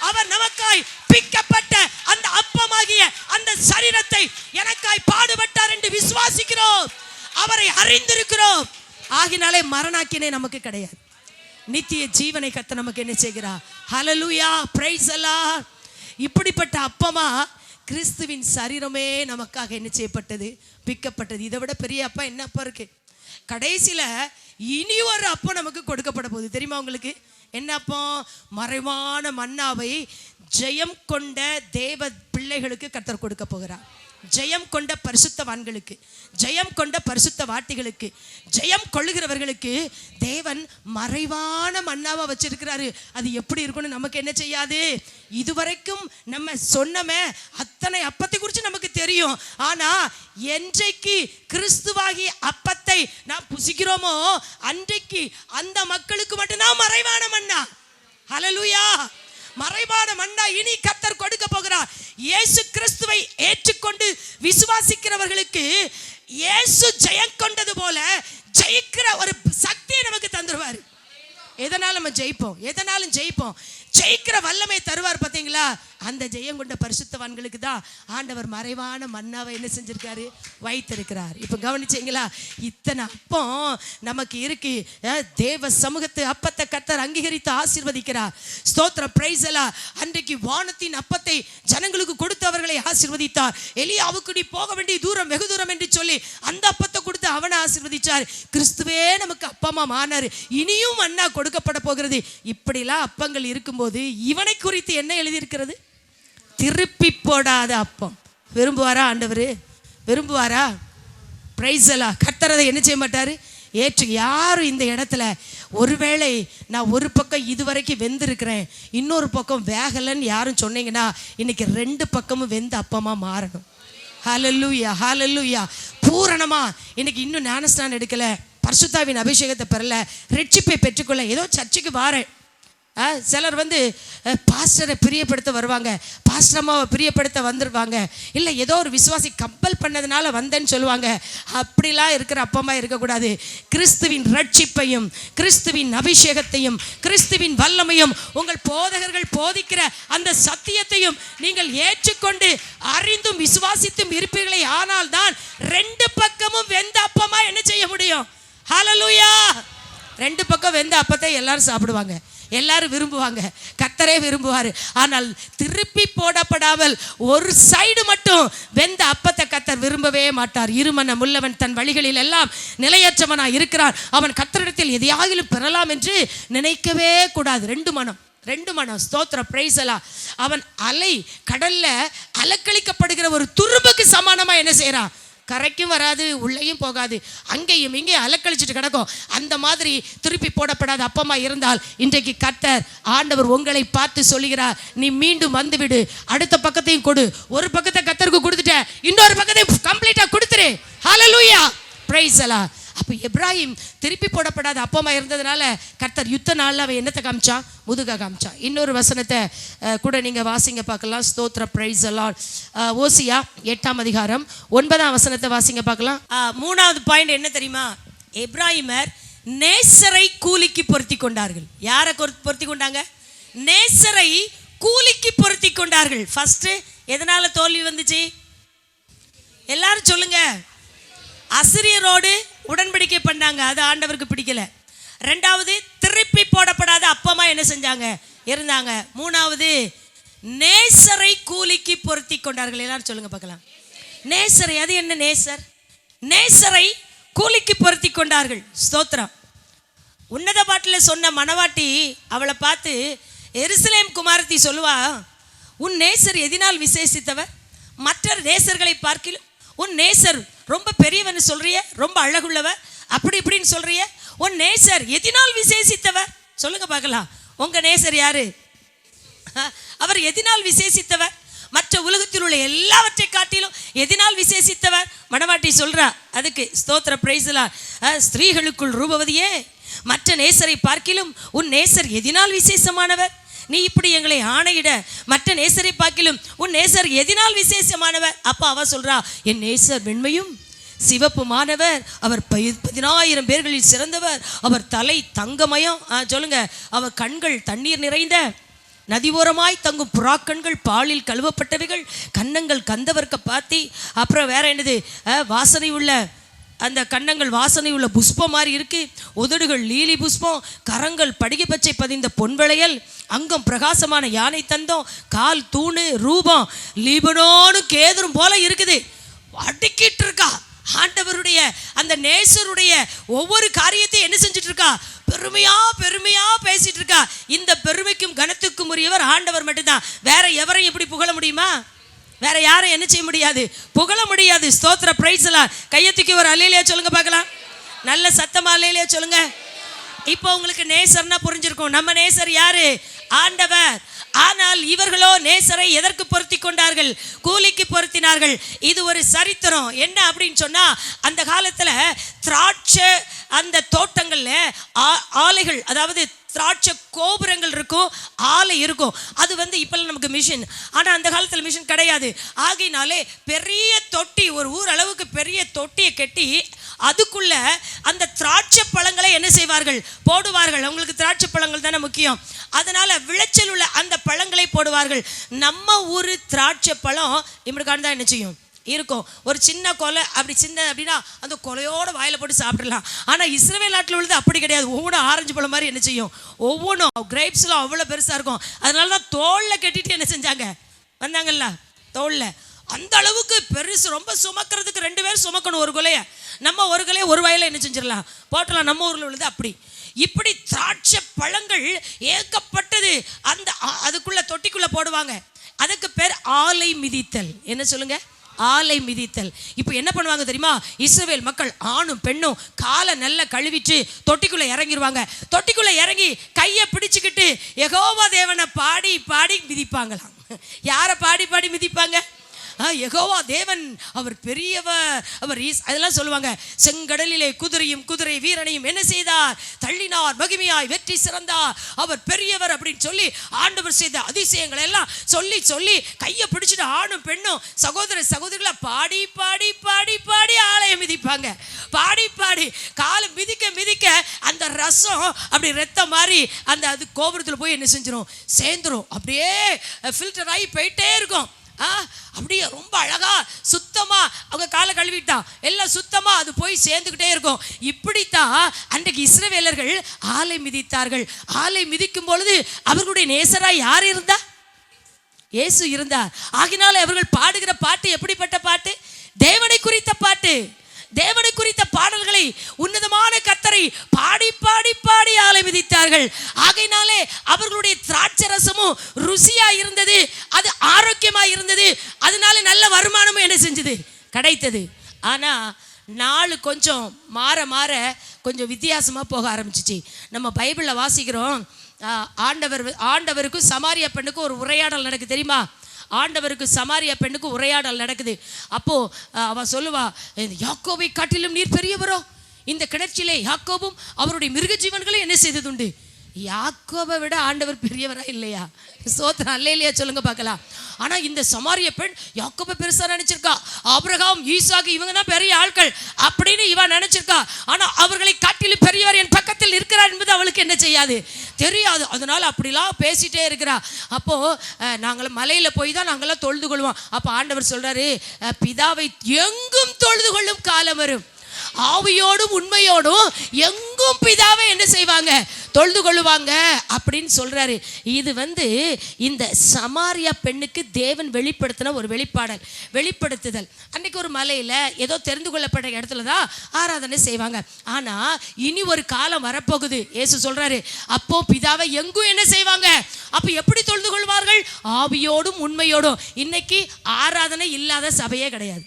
Speaker 1: அவர் நமக்காய் பிக்கப்பட்ட அந்த அப்பமாகிய அந்த சரீரத்தை எனக்காய் பாடுபட்டார் என்று விசுவாசிக்கிறோம், அவரை அறிந்திருக்கிறோம். ஆகினாலே மரணாக்கினை நமக்கு கிடையாது, நித்திய ஜீவனை கர்த்தர் நமக்கு என்ன செய்கிறார்? ஹல்லேலூயா, பிரைஸ் அல்லாஹ். இப்படிப்பட்ட அப்பமா கிறிஸ்துவின் சரீரமே நமக்காக என்ன செய்யப்பட்டது? பிக்கப்பட்டது. இதை விட பெரிய அப்பா என்ன அப்பா இருக்கு? கடைசியில இனி ஒரு அப்பம் நமக்கு கொடுக்கப்பட போகுது. தெரியுமா உங்களுக்கு? என்ன அப்பம்? மறைவான மன்னாவை ஜெயம் கொண்ட தேவ பிள்ளைகளுக்கு கர்த்தர் கொடுக்க போகிறார். ஜெயம் கொண்ட பரிசுத்தவான்களுக்கு, ஜெயம் கொண்ட பரிசுத்த வாட்டிகளுக்கு, ஜெயம் கொள்ளுகிறவர்களுக்கு தேவன் மறைவான மன்னாவை வச்சிருக்கிறாரு. அது எப்படி இருக்கும்னு நமக்கு என்ன செய்யாது? இதுவரைக்கும் நம்ம சொன்னமே அத்தனை அப்பத்தை குறித்து நமக்கு தெரியும். ஆனா என்றைக்கு கிறிஸ்துவாகி அப்பத்தை நாம் புசிக்கிறோமோ அன்றைக்கு அந்த மக்களுக்கு மட்டும்தான் மறைவான மன்னா. ஹல்லேலூயா. மறைவான மன்னா இனி கர்த்தர் கொடுக்க போகிறார். இயேசு கிறிஸ்துவை ஏற்றுக்கொண்டு விசுவாசிக்கிறவர்களுக்கு இயேசு ஜெயம் கொண்டது போல ஜெயிக்கிற ஒரு சக்தியை நமக்கு தந்துருவார். எதனாலும் நம்ம ஜெயிப்போம், எதனாலும் ஜெயிப்போம். ஜெயிக்கிற வல்லமை தருவார். பார்த்தீங்களா? அந்த ஜெயம் கொண்ட பரிசுத்தவான்களுக்கு தான் ஆண்டவர் மறைவான மன்னாவை என்ன செஞ்சிருக்காரு? வைத்திருக்கிறார். இப்போ கவனிச்சீங்களா? இத்தனை அப்பம் நமக்கு இருக்கு. தேவ சமூகத்து அப்பத்தை கர்த்தர் அங்கீகரித்து ஆசீர்வதிக்கிறார். ஸ்தோத்திரம், பிரைஸ் எல்லாம். அன்றைக்கு வானத்தின் அப்பத்தை ஜனங்களுக்கு கொடுத்து அவர்களை ஆசீர்வதித்தார். எலியாவுக்கு நீ போக வேண்டிய தூரம் வெகு தூரம் என்று சொல்லி அந்த அப்பத்தை கொடுத்து அவனை ஆசீர்வதிச்சார். கிறிஸ்துவே நமக்கு அப்பமா மானாரு. இனியும் மன்னா கொடுக்கப்பட போகிறது. இப்படிலாம் அப்பங்கள் இருக்கும்போது இவனை குறித்து என்ன எழுதியிருக்கிறது? திருப்பி போடாத அப்பம். விரும்புவாரா ஆண்டவர்? விரும்புவாரா? பிரைஸ் எல்லாம். கர்த்தர் அதை என்ன செய்ய மாட்டாரு? ஏற்று. யாரும் இந்த இடத்துல ஒருவேளை நான் ஒரு பக்கம் இதுவரைக்கும் வெந்திருக்கிறேன், இன்னொரு பக்கம் வேகலைன்னு யாரும் சொன்னீங்கன்னா இன்னைக்கு 2 பக்கமும் வெந்த அப்பமா மாறணும். ஹல்லேலூயா, ஹல்லேலூயா. பூரணமா இன்னைக்கு இன்னும் ஞானஸ்நானம் எடுக்கல, பரிசுத்தாவின் அபிஷேகத்தை பெறல, ரட்சிப்பை பெற்றுக்கொள்ள ஏதோ சர்ச்சுக்கு வாரேன். சிலர் பாஸ்டரை பிரியப்படுத்த வருவாங்க, பாஸ்டர் அம்மாவை பிரியப்படுத்த வந்துடுவாங்க, இல்லை ஏதோ ஒரு விசுவாசி கம்பல் பண்ணதுனால வந்தேன்னு சொல்லுவாங்க. அப்படிலாம் இருக்கிற அப்பமா இருக்கக்கூடாது. கிறிஸ்துவின் ரட்சிப்பையும் கிறிஸ்துவின் அபிஷேகத்தையும் கிறிஸ்துவின் வல்லமையும் உங்கள் போதகர்கள் போதிக்கிற அந்த சத்தியத்தையும் நீங்கள் ஏற்றுக்கொண்டு அறிந்தும் விசுவாசித்தும் இருப்பீர்களே, ஆனால் தான் 2 பக்கமும் வெந்த அப்பமா என்ன செய்ய முடியும்? ஹல்லேலூயா. 2 பக்கம் வெந்த அப்பத்தை எல்லாரும் சாப்பிடுவாங்க, எல்லாரும் விரும்புவாங்க, கர்த்தரே விரும்புவார். ஆனால் திருப்பி போடப்படாமல் ஒரு சைடு மட்டும் வெந்த அப்பத்தை கர்த்தர் விரும்பவே மாட்டார். இருமனம் உள்ளவன் தன் வழிகளில் எல்லாம் நிலையற்றவனா இருக்கிறான், அவன் கர்த்தரிடத்தில் எதையாகிலும் பெறலாம் என்று நினைக்கவே கூடாது. 2 மனம். ஸ்தோத்திரம், பிரைஸ் எல்லாம். அவன் அலை கடல்ல அலக்களிக்கப்படுகிற ஒரு துரும்புக்கு சமானமா என்ன செய்யறான்? கரைக்கும் வராது, உள்ளேயும் போகாது, அங்கேயும் இங்கே அலக்கழிச்சிட்டு கிடக்கும். அந்த மாதிரி திருப்பி போடப்படாத அப்பமா இருந்தால் இன்றைக்கு கர்த்தர் ஆண்டவர் உங்களை பார்த்து சொல்லுகிறார், நீ மீண்டும் வந்துவிடு, அடுத்த பக்கத்தையும் கொடு. ஒரு பக்கத்தை கர்த்தருக்கு கொடுத்துட்ட, இன்னொரு பக்கத்தையும் கம்ப்ளீட்டா கொடுத்துரு. ஹல்லேலூயா, பிரைஸ் எல்லாம். அப்போ எப்ராஹிம் திருப்பி போடப்படாத அப்பமா இருந்ததுனால கர்த்தர் யுத்த நாளில் அவன் என்னத்தை காமிச்சான்? முதுக காமிச்சான். இன்னொரு வசனத்தை கூட நீங்கள் வாசிங்க பார்க்கலாம். ஸ்தோத்திர, பிரைஸ் எல்லாம். ஓசியா 8ஆம் அதிகாரம் 9ஆம் வசனத்தை வாசிங்க பார்க்கலாம். 3வது பாயிண்ட் என்ன தெரியுமா? எப்ராஹிமர் நேசரை கூலிக்கு பொருத்தி கொண்டார்கள். யாரை பொருத்தி கொண்டாங்க? நேசரை கூலிக்கு பொருத்தி கொண்டார்கள். ஃபர்ஸ்ட் எதனால தோல்வி வந்துச்சு? எல்லாரும் சொல்லுங்க. அசிரியரோடு உடன்படிக்கை பண்ணாங்க, அது ஆண்டவருக்கு பிடிக்கல. 2வது திருப்பி போடப்படாத அப்பமா என்ன செஞ்சாங்க? இருந்தாங்க. 3வது நேசரை கூலிக்கு பொருத்தி கொண்டார்கள். எல்லாரும் சொல்லுங்க பார்க்கலாம். நேசரை, அது என்ன நேசர்? நேசரை கூலிக்கு பொருத்தி கொண்டார்கள். ஸ்தோத்திரம். உன்னத பாட்டில் சொன்ன மணவாட்டி அவளை பார்த்து எருசலேம் குமாரத்தி சொல்லுவா, உன் நேசர் எதினால் விசேஷித்தவர்? மற்ற நேசர்களை பார்க்கிலும் உன் நேசர் ரொம்ப பெரியவன்னு சொல்றிய, ரொம்ப அழகுள்ளவர், அப்படி இப்படின்னு சொல்றிய. உன் நேசர் எதினால் விசேஷித்தவர்? சொல்லுங்க பார்க்கலாம். உங்க நேசர் யாரு? அவர் எதினால் விசேஷித்தவர்? மற்ற உலகத்தில் உள்ள எல்லாவற்றை காட்டிலும் எதினால் விசேஷித்தவர்? மணவாட்டி சொல்றா. அதுக்கு ஸ்தோத்திர பிரைஸ்லா. ஸ்திரீகளுக்குள் ரூபவதியே, மற்ற நேசரை பார்க்கிலும் உன் நேசர் எதினால் விசேஷமானவர்? நீ இப்படி எங்களை ஆணையிட மற்ற நேசரை பார்க்கிலும் உன் நேசர் எதினால் விசேஷமானவர்? அப்ப அவ சொல்றா, என் நேசர் வெண்மையும் சிவப்புமானவர், அவர் 10,000 பேர்களில் சிறந்தவர், அவர் தலை தங்கமயம். சொல்லுங்க. அவர் கண்கள் தண்ணீர் நிறைந்த நதிவோரமாய் தங்கும் புறாக்கண்கள், பாலில் கழுவப்பட்டவைகள், கன்னங்கள் கந்தவர்க்க பாத்தி. அப்புறம் வேற என்னது? வாசனை உள்ள அந்த கன்னங்கள் வாசனை உள்ள புஷ்பம் மாதிரி இருக்கு. உதடுகள் லீலி புஷ்பம், கரங்கள் படிகை பச்சை பதிந்த பொன்வளையல், அங்கம் பிரகாசமான யானை தந்தம், கால் தூணு, ரூபம் லீபனோனு கேதுரும் போல இருக்குது. அடுக்கிட்டு இருக்கா. ஆண்டவருடைய அந்த நேசருடைய ஒவ்வொரு காரியத்தையும் என்ன செஞ்சுட்டு இருக்கா? பெருமையா பெருமையா பேசிட்டு இருக்கா. இந்த பெருமைக்கும் கனத்துக்கும் உரியவர் ஆண்டவர் மட்டும்தான். வேற எவரையும் இப்படி புகழ முடியுமா? வேற யாரும் என்ன செய்ய முடியாது, புகழ முடியாது. ஸ்தோத்திர பிரைஸ்லாம். கையத்துக்கு ஒரு அல்லேலியா சொல்லுங்க பார்க்கலாம். நல்ல சத்தமா அல்லேலியா சொல்லுங்க. இப்போ உங்களுக்கு நேசர்னா புரிஞ்சிருக்கும். நம்ம நேசர் யாரு? ஆண்டவர். ஆனால் இவர்களோ நேசரை எதற்கு பொருத்தி கொண்டார்கள்? கூலிக்கு பொருத்தினார்கள். இது ஒரு சரித்திரம். என்ன அப்படின்னு சொன்னா, அந்த காலத்துல திராட்சை அந்த தோட்டங்கள்ல ஆலைகள், அதாவது திராட்சை கோபுரங்கள் இருக்கும், ஆலை இருக்கும். அது இப்பெல்லாம் நமக்கு மிஷின், ஆனால் அந்த காலத்தில் மிஷின் கிடையாது. ஆகையினாலே பெரிய தொட்டி, ஒரு ஊர் அளவுக்கு பெரிய தொட்டியை கட்டி அதுக்குள்ள அந்த திராட்சை பழங்களை என்ன செய்வார்கள்? போடுவார்கள். அவங்களுக்கு திராட்சை பழங்கள் தானே முக்கியம். அதனால விளைச்சல் உள்ள அந்த பழங்களை போடுவார்கள். நம்ம ஊர் திராட்சை பழம் இப்படி தான் என்ன செய்யும் இருக்கும். ஒரு சின்ன கொலை அப்படி சின்ன அப்படின்னா அந்த கொலையோட வாயில போட்டு சாப்பிடலாம். ஆனால் இஸ்ரவேல் நாட்டில் உள்ளது அப்படி கிடையாது. ஒவ்வொன்றும் ஆரஞ்சு பழம் மாதிரி என்ன செய்யும், ஒவ்வொன்றும் கிரேப்ஸ்லாம் அவ்வளோ பெருசாக இருக்கும். அதனால தான் தோளில் கட்டிட்டு என்ன செஞ்சாங்க வந்தாங்கல்ல, தோளில் அந்த அளவுக்கு பெருசு. ரொம்ப சுமக்கிறதுக்கு 2 பேர் சுமக்கணும் ஒரு கொலையை. நம்ம ஒரு கொலையை ஒரு வாயில என்ன செஞ்சிடலாம், போட்டலாம். நம்ம ஊரில் உள்ளது அப்படி. இப்படி திராட்சை பழங்கள் ஏகப்பட்டது அந்த அதுக்குள்ள தொட்டிக்குள்ள போடுவாங்க. அதுக்கு பேர் ஆலை மிதித்தல். என்ன சொல்லுங்க? ஆலை மிதித்தல். இப்போ என்ன பண்ணுவாங்க தெரியுமா? இஸ்ரவேல் மக்கள் ஆணும் பெண்ணும் காலை நல்லா கழுவிட்டு தொட்டிக்குள்ள இறங்கிடுவாங்க. தொட்டிக்குள்ள இறங்கி கையை பிடிச்சுக்கிட்டு யெகோவா தேவனை பாடி பாடி மிதிப்பாங்களாம். யாரை பாடி பாடி மிதிப்பாங்க? யெகோவா தேவன், அவர் பெரியவர், அவர் அதெல்லாம் சொல்லுவாங்க. செங்கடலிலே குதிரை வீரனையும் என்ன செய்தார்? தள்ளினார், மகிமையாய் வெற்றி சிறந்தார், அவர் பெரியவர் அப்படின்னு சொல்லி ஆண்டவர் செய்த அதிசயங்களை எல்லாம் சொல்லி சொல்லி கையை பிடிச்சிட்டு ஆணும் பெண்ணும் சகோதரிகளை பாடி பாடி பாடி பாடி ஆலயம் மிதிப்பாங்க. பாடி பாடி காலை மிதிக்க மிதிக்க அந்த ரசம் அப்படி ரத்தம் மாதிரி அந்த அது கோபுரத்தில் போய் என்ன செஞ்சிடும், சேர்ந்துடும். அப்படியே ஃபில்டர் ஆகி போயிட்டே இருக்கும். அப்படியே ரொம்ப அழகா சுத்தமா அவங்க காலை கழுவிட்டா எல்லாம் சுத்தமா அது போய் சேர்ந்துக்கிட்டே இருக்கும். இப்படித்தான் அன்றைக்கு இஸ்ரவேலர்கள் ஆலை மிதித்தார்கள். ஆலை மிதிக்கும் பொழுது அவர்களுடைய நேசராய் யார் இருந்தா? இயேசு இருந்தார். ஆகினால அவர்கள் பாடுகிற பாட்டு எப்படிப்பட்ட பாட்டு? தேவனை குறித்த பாட்டு. தேவனை குறித்த பாடல்களை, உன்னதமான கர்த்தரை பாடி பாடி பாடி ஆலை மிதித்தார்கள். ஆகையினாலே அவர்களுடைய திராட்சை ரசமும் ருசியா இருந்தது, அது ஆரோக்கியமா இருந்தது. அதனால நல்ல வருமானமும் என்ன செஞ்சது, கிடைத்தது. ஆனா நாள் கொஞ்சம் மாற மாற கொஞ்சம் வித்தியாசமா போக ஆரம்பிச்சிச்சு. நம்ம பைபிள்ல வாசிக்கிறோம், ஆண்டவருக்கும் சமாரியா பெண்ணுக்கும் ஒரு உரையாடல் நடக்கு தெரியுமா? ஆண்டவருக்கு சமாரியா பெண்ணுக்கு உரையாடல் நடக்குது. அப்போ அவ சொல்லுவா, யாக்கோபை காட்டிலும் நீர் பெரியவரோ? இந்த கிணற்றிலே யாக்கோபும் அவருடைய மிருக ஜீவன்களும் என்ன செய்ததுண்டு? யாக்கோபை விட ஆண்டவர் பெரியவரா இல்லையா? சோத்திரம் அல்லேலியா சொல்லுங்க பார்க்கலாம். ஆனா இந்த சமாரிய பெண் யாக்கோபை பெருசா நினைச்சிருக்கா. ஆபிரகாம், ஈசாக்கு இவங்க தான் பெரிய ஆட்கள் அப்படின்னு இவ நினைச்சிருக்கா. ஆனா அவர்களை காட்டிலும் பெரியவர் என் பக்கத்தில் இருக்கிறார் என்பது அவளுக்கு என்ன செய்யாது, தெரியாது. அதனால அப்படிலாம் பேசிட்டே இருக்கிறா. அப்போ நாங்கள் மலையில போய் தான் நாங்களாம் தொழுது கொள்வோம். அப்போ ஆண்டவர் சொல்றாரு, பிதாவை எங்கும் தொழுது கொள்ளும் காலம் வரும், ஆவியோடும் உண்மையோடும் எங்கும் பிதாவை என்ன செய்வாங்க, தொழுது கொள்ளுவாங்க அப்படின்னு சொல்றாரு. இது இந்த சமாரியா பெண்ணுக்கு தேவன் வெளிப்படுத்தின ஒரு வெளிப்படுத்துதல். அன்னைக்கு ஒரு மலையில ஏதோ தெரிந்து கொள்ளப்பட்ட இடத்துல தான் ஆராதனை செய்வாங்க. ஆனா இனி ஒரு காலம் வரப்போகுது. இயேசு சொல்றாரு, அப்போ பிதாவை எங்கும் என்ன செய்வாங்க, அப்ப எப்படி தொழுது கொள்வார்கள்? ஆவியோடும் உண்மையோடும். இன்னைக்கு ஆராதனை இல்லாத சபையே கிடையாது,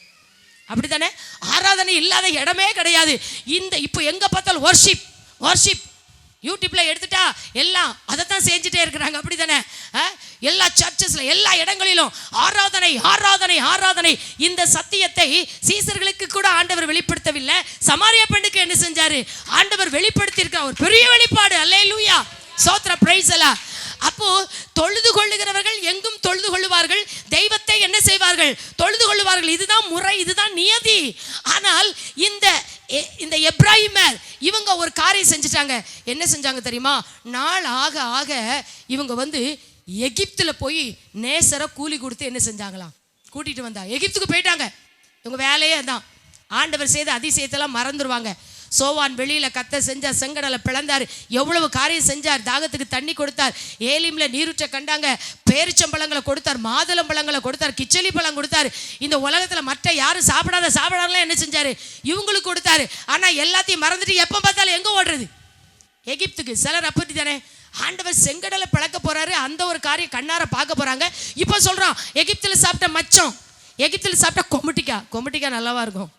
Speaker 1: அப்படித்தானே? ஆராதனை இல்லாத இடமே கிடையாது. இப்போ எங்க பார்த்தாலும் வர்ஷிப் யூடியூப்ல எடுத்துட்டா எல்லாம் அதைத்தான் செஞ்சுட்டே இருக்கிறாங்க, அப்படி தானே? எல்லா சர்ச்சஸ்ல எல்லா இடங்களிலும் ஆராதனை ஆராதனை ஆராதனை. இந்த சத்தியத்தை சீசர்களுக்கு கூட ஆண்டவர் வெளிப்படுத்தவில்லை. சமாரியா பெண்ணுக்கு என்ன செஞ்சாரு? ஆண்டவர் வெளிப்படுத்தி இருக்க ஒரு பெரிய வெளிப்பாடு. அல்லேலூயா, ஸ்தோத்திரம், பிரைஸ் எல்லாம். அப்போ தொழுது கொள்ளுகிறவர்கள் எங்கும் தொழுது கொள்ளுவார்கள், தெய்வத்தை என்ன செய்வார்கள்? தொழுது கொள்ளுவார்கள். இதுதான் முறை, இதுதான் நியதி. ஆனால் இந்த எப்ராஹிமர் இவங்க ஒரு காரியம் செஞ்சுட்டாங்க. என்ன செஞ்சாங்க தெரியுமா? நாள் ஆக ஆக இவங்க எகிப்துல போய் நேசரை கூலி கொடுத்து என்ன செஞ்சாங்களாம்? கூட்டிட்டு வந்தாங்க. எகிப்துக்கு போயிட்டாங்க. இவங்க வேலையே தான். ஆண்டவர் செய்த அதிசயத்தெல்லாம் மறந்துடுவாங்க. சோவான் வெளியில கத்த செஞ்சார், செங்கடலை பிளந்தார், எவ்வளவு காரியம் செஞ்சார். தாகத்துக்கு தண்ணி கொடுத்தார், ஏலிம்ல நீருற்ற கண்டாங்க, பேரிச்சம்பழங்களை கொடுத்தார், மாதுளம்பழங்களை கொடுத்தார், கிச்சலி பழம் கொடுத்தார். இந்த உலகத்துல மற்ற யாரும் சாப்பிடாதெல்லாம் என்ன செஞ்சாரு? இவங்களுக்கு கொடுத்தாரு. ஆனா எல்லாத்தையும் மறந்துட்டு எப்ப பார்த்தாலும் எங்க ஓடுறது? எகிப்துக்கு. சிலர் அப்படி தானே. ஆண்டவர் செங்கடலை பிளக்க போறாரு, அந்த ஒரு காரியம் கண்ணார பார்க்க போறாங்க. இப்ப சொல்றான், எகிப்துல சாப்பிட்ட மச்சம், எகிப்துல சாப்பிட்ட கொமட்டிக்கா நல்லாவா இருக்கும்?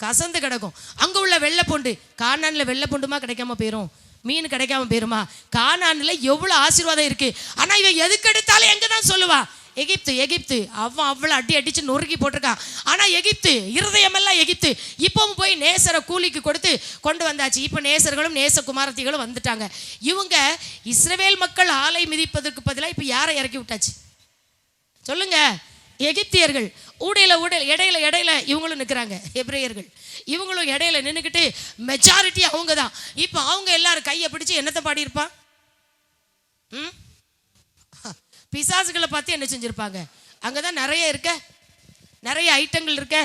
Speaker 1: கசந்து கிடக்கும். அங்க உள்ள வெள்ளை பூண்டு, கானான்ல வெள்ளை பூண்டுமா கிடைக்காம போயிரும், மீன் கிடைக்காம போயிருமா? கானான்ல எவ்வளவு ஆசீர்வாதம் இருக்கு. ஆனா இவன் எதுக்கு எடுத்தாலும் எங்க தான் சொல்லுவா? எகிப்து. அவன் அவ்வளவு அடிச்சு நொறுக்கி போட்டிருக்கான். ஆனா எகிப்து, இருதயமெல்லாம் எகிப்து. இப்பவும் போய் நேசரை கூலிக்கு கொடுத்து கொண்டு வந்தாச்சு. இப்ப நேசர்களும் நேச குமாரத்திகளும் வந்துட்டாங்க. இவங்க இஸ்ரவேல் மக்கள் ஆலை மிதிப்பதற்கு பதிலாக இப்ப யாரை இறக்கி விட்டாச்சு சொல்லுங்க? எகிப்தியர்கள். இடையில இவங்களும் நிற்கிறாங்க, எபிரேயர்கள். இவங்களும் இடையில நின்றுக்கிட்டு மெஜாரிட்டி அவங்க தான். இப்போ அவங்க எல்லாரும் கையை பிடிச்சு என்னத்தை பாடியிருப்பான்? பிசாசுகளை பார்த்து என்ன செஞ்சிருப்பாங்க? அங்கதான் நிறைய ஐட்டங்கள் இருக்க.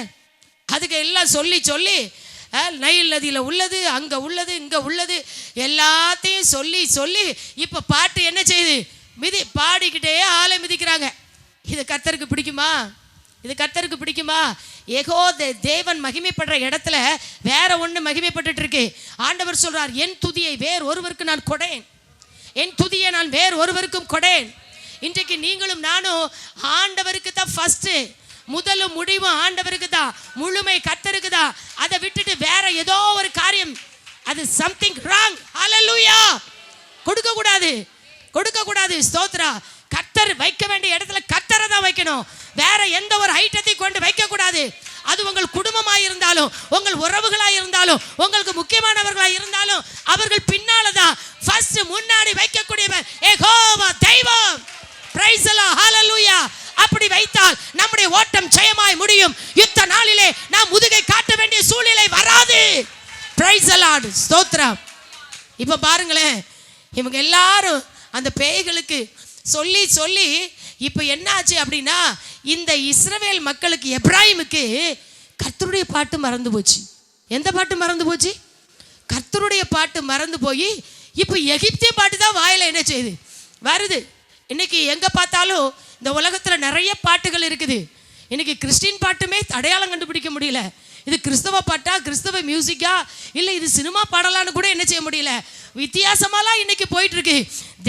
Speaker 1: அதுக்கு எல்லாம் சொல்லி நைல் நதியில் உள்ளது, அங்க உள்ளது, இங்க உள்ளது, எல்லாத்தையும் சொல்லி இப்ப பாட்டு என்ன செய்யுது? பாடிக்கிட்டே ஆளை மிதிக்கிறாங்க. இது கர்த்தருக்கு பிடிக்குமா? ஏகோ தேவன் மகிமைப்படுற இடத்துல வேற ஒண்ணு மகிமைப்பட்டு இருக்கு. ஆண்டவர் சொல்றார், என் துதியை வேறு ஒருவருக்கு நான் கொடேன், என் துதியை நான் வேறு ஒருவருக்கும் கொடேன். இன்றைக்கு நீங்களும் நானும் ஆண்டவருக்கு தான் ஃபர்ஸ்ட், முதலும் முடிவும் ஆண்டவருக்கு தான், முழுமை கர்த்தருக்கு தான். அதை விட்டுட்டு வேற ஏதோ ஒரு காரியம், அது சம்திங் ராங். ஹல்லேலூயா. கொடுக்க கூடாது. ஸ்தோத்ரா. கர்த்தர் வைக்க வேண்டிய இடத்துல கர்த்தரை தான் வைக்கணும். வேற எந்த ஒரு ஐட்டத்தை கொண்டு வைக்க கூடாது. அது உங்கள் குடும்பமாய் இருந்தாலும், உங்கள் உறவுகளாய் இருந்தாலும், உங்களுக்கு முக்கியமானவர்களாய் இருந்தாலும், அவர்கள் பின்னாலதான் ஃபர்ஸ்ட் முன்னாடி வைக்கக்கூடியவர் யெகோவா தெய்வம். Praise the lord. ஹல்லேலூயா. அப்படி வைத்தால் நம்முடைய ஓட்டம் ஜெயமாய் முடியும். யுத்த நாளிலே நாம் முதுகை காட்ட வேண்டிய சூழ்நிலை வராது. Price the Lord. ஸ்தோத்திரம். இப்ப பாருங்களேன், இவங்க எல்லாரும் அந்த பேய்களுக்கு சொல்லி இப்ப என்ன ஆச்சு அப்படின்னா, இந்த இஸ்ரவேல் மக்களுக்கு, எப்ராஹிமுக்கு கர்த்தருடைய பாட்டு மறந்து போச்சு. எந்த பாட்டு மறந்து போச்சு? கர்த்தருடைய பாட்டு மறந்து போய் இப்ப எகிப்திய பாட்டு தான் வாயில என்ன செய்யுது? வருது. இன்னைக்கு எங்க பார்த்தாலும் இந்த உலகத்துல நிறைய பாட்டுகள் இருக்குது. இன்னைக்கு கிறிஸ்டின் பாட்டுமே அடையாளம் கண்டுபிடிக்க முடியல. இது கிறிஸ்தவ பாட்டா, கிறிஸ்தவ மியூசிக்கா, இல்லை இது சினிமா பாடலான்னு கூட என்ன செய்ய முடியல. வித்தியாசமாலாம் இன்னைக்கு போயிட்டு இருக்கு.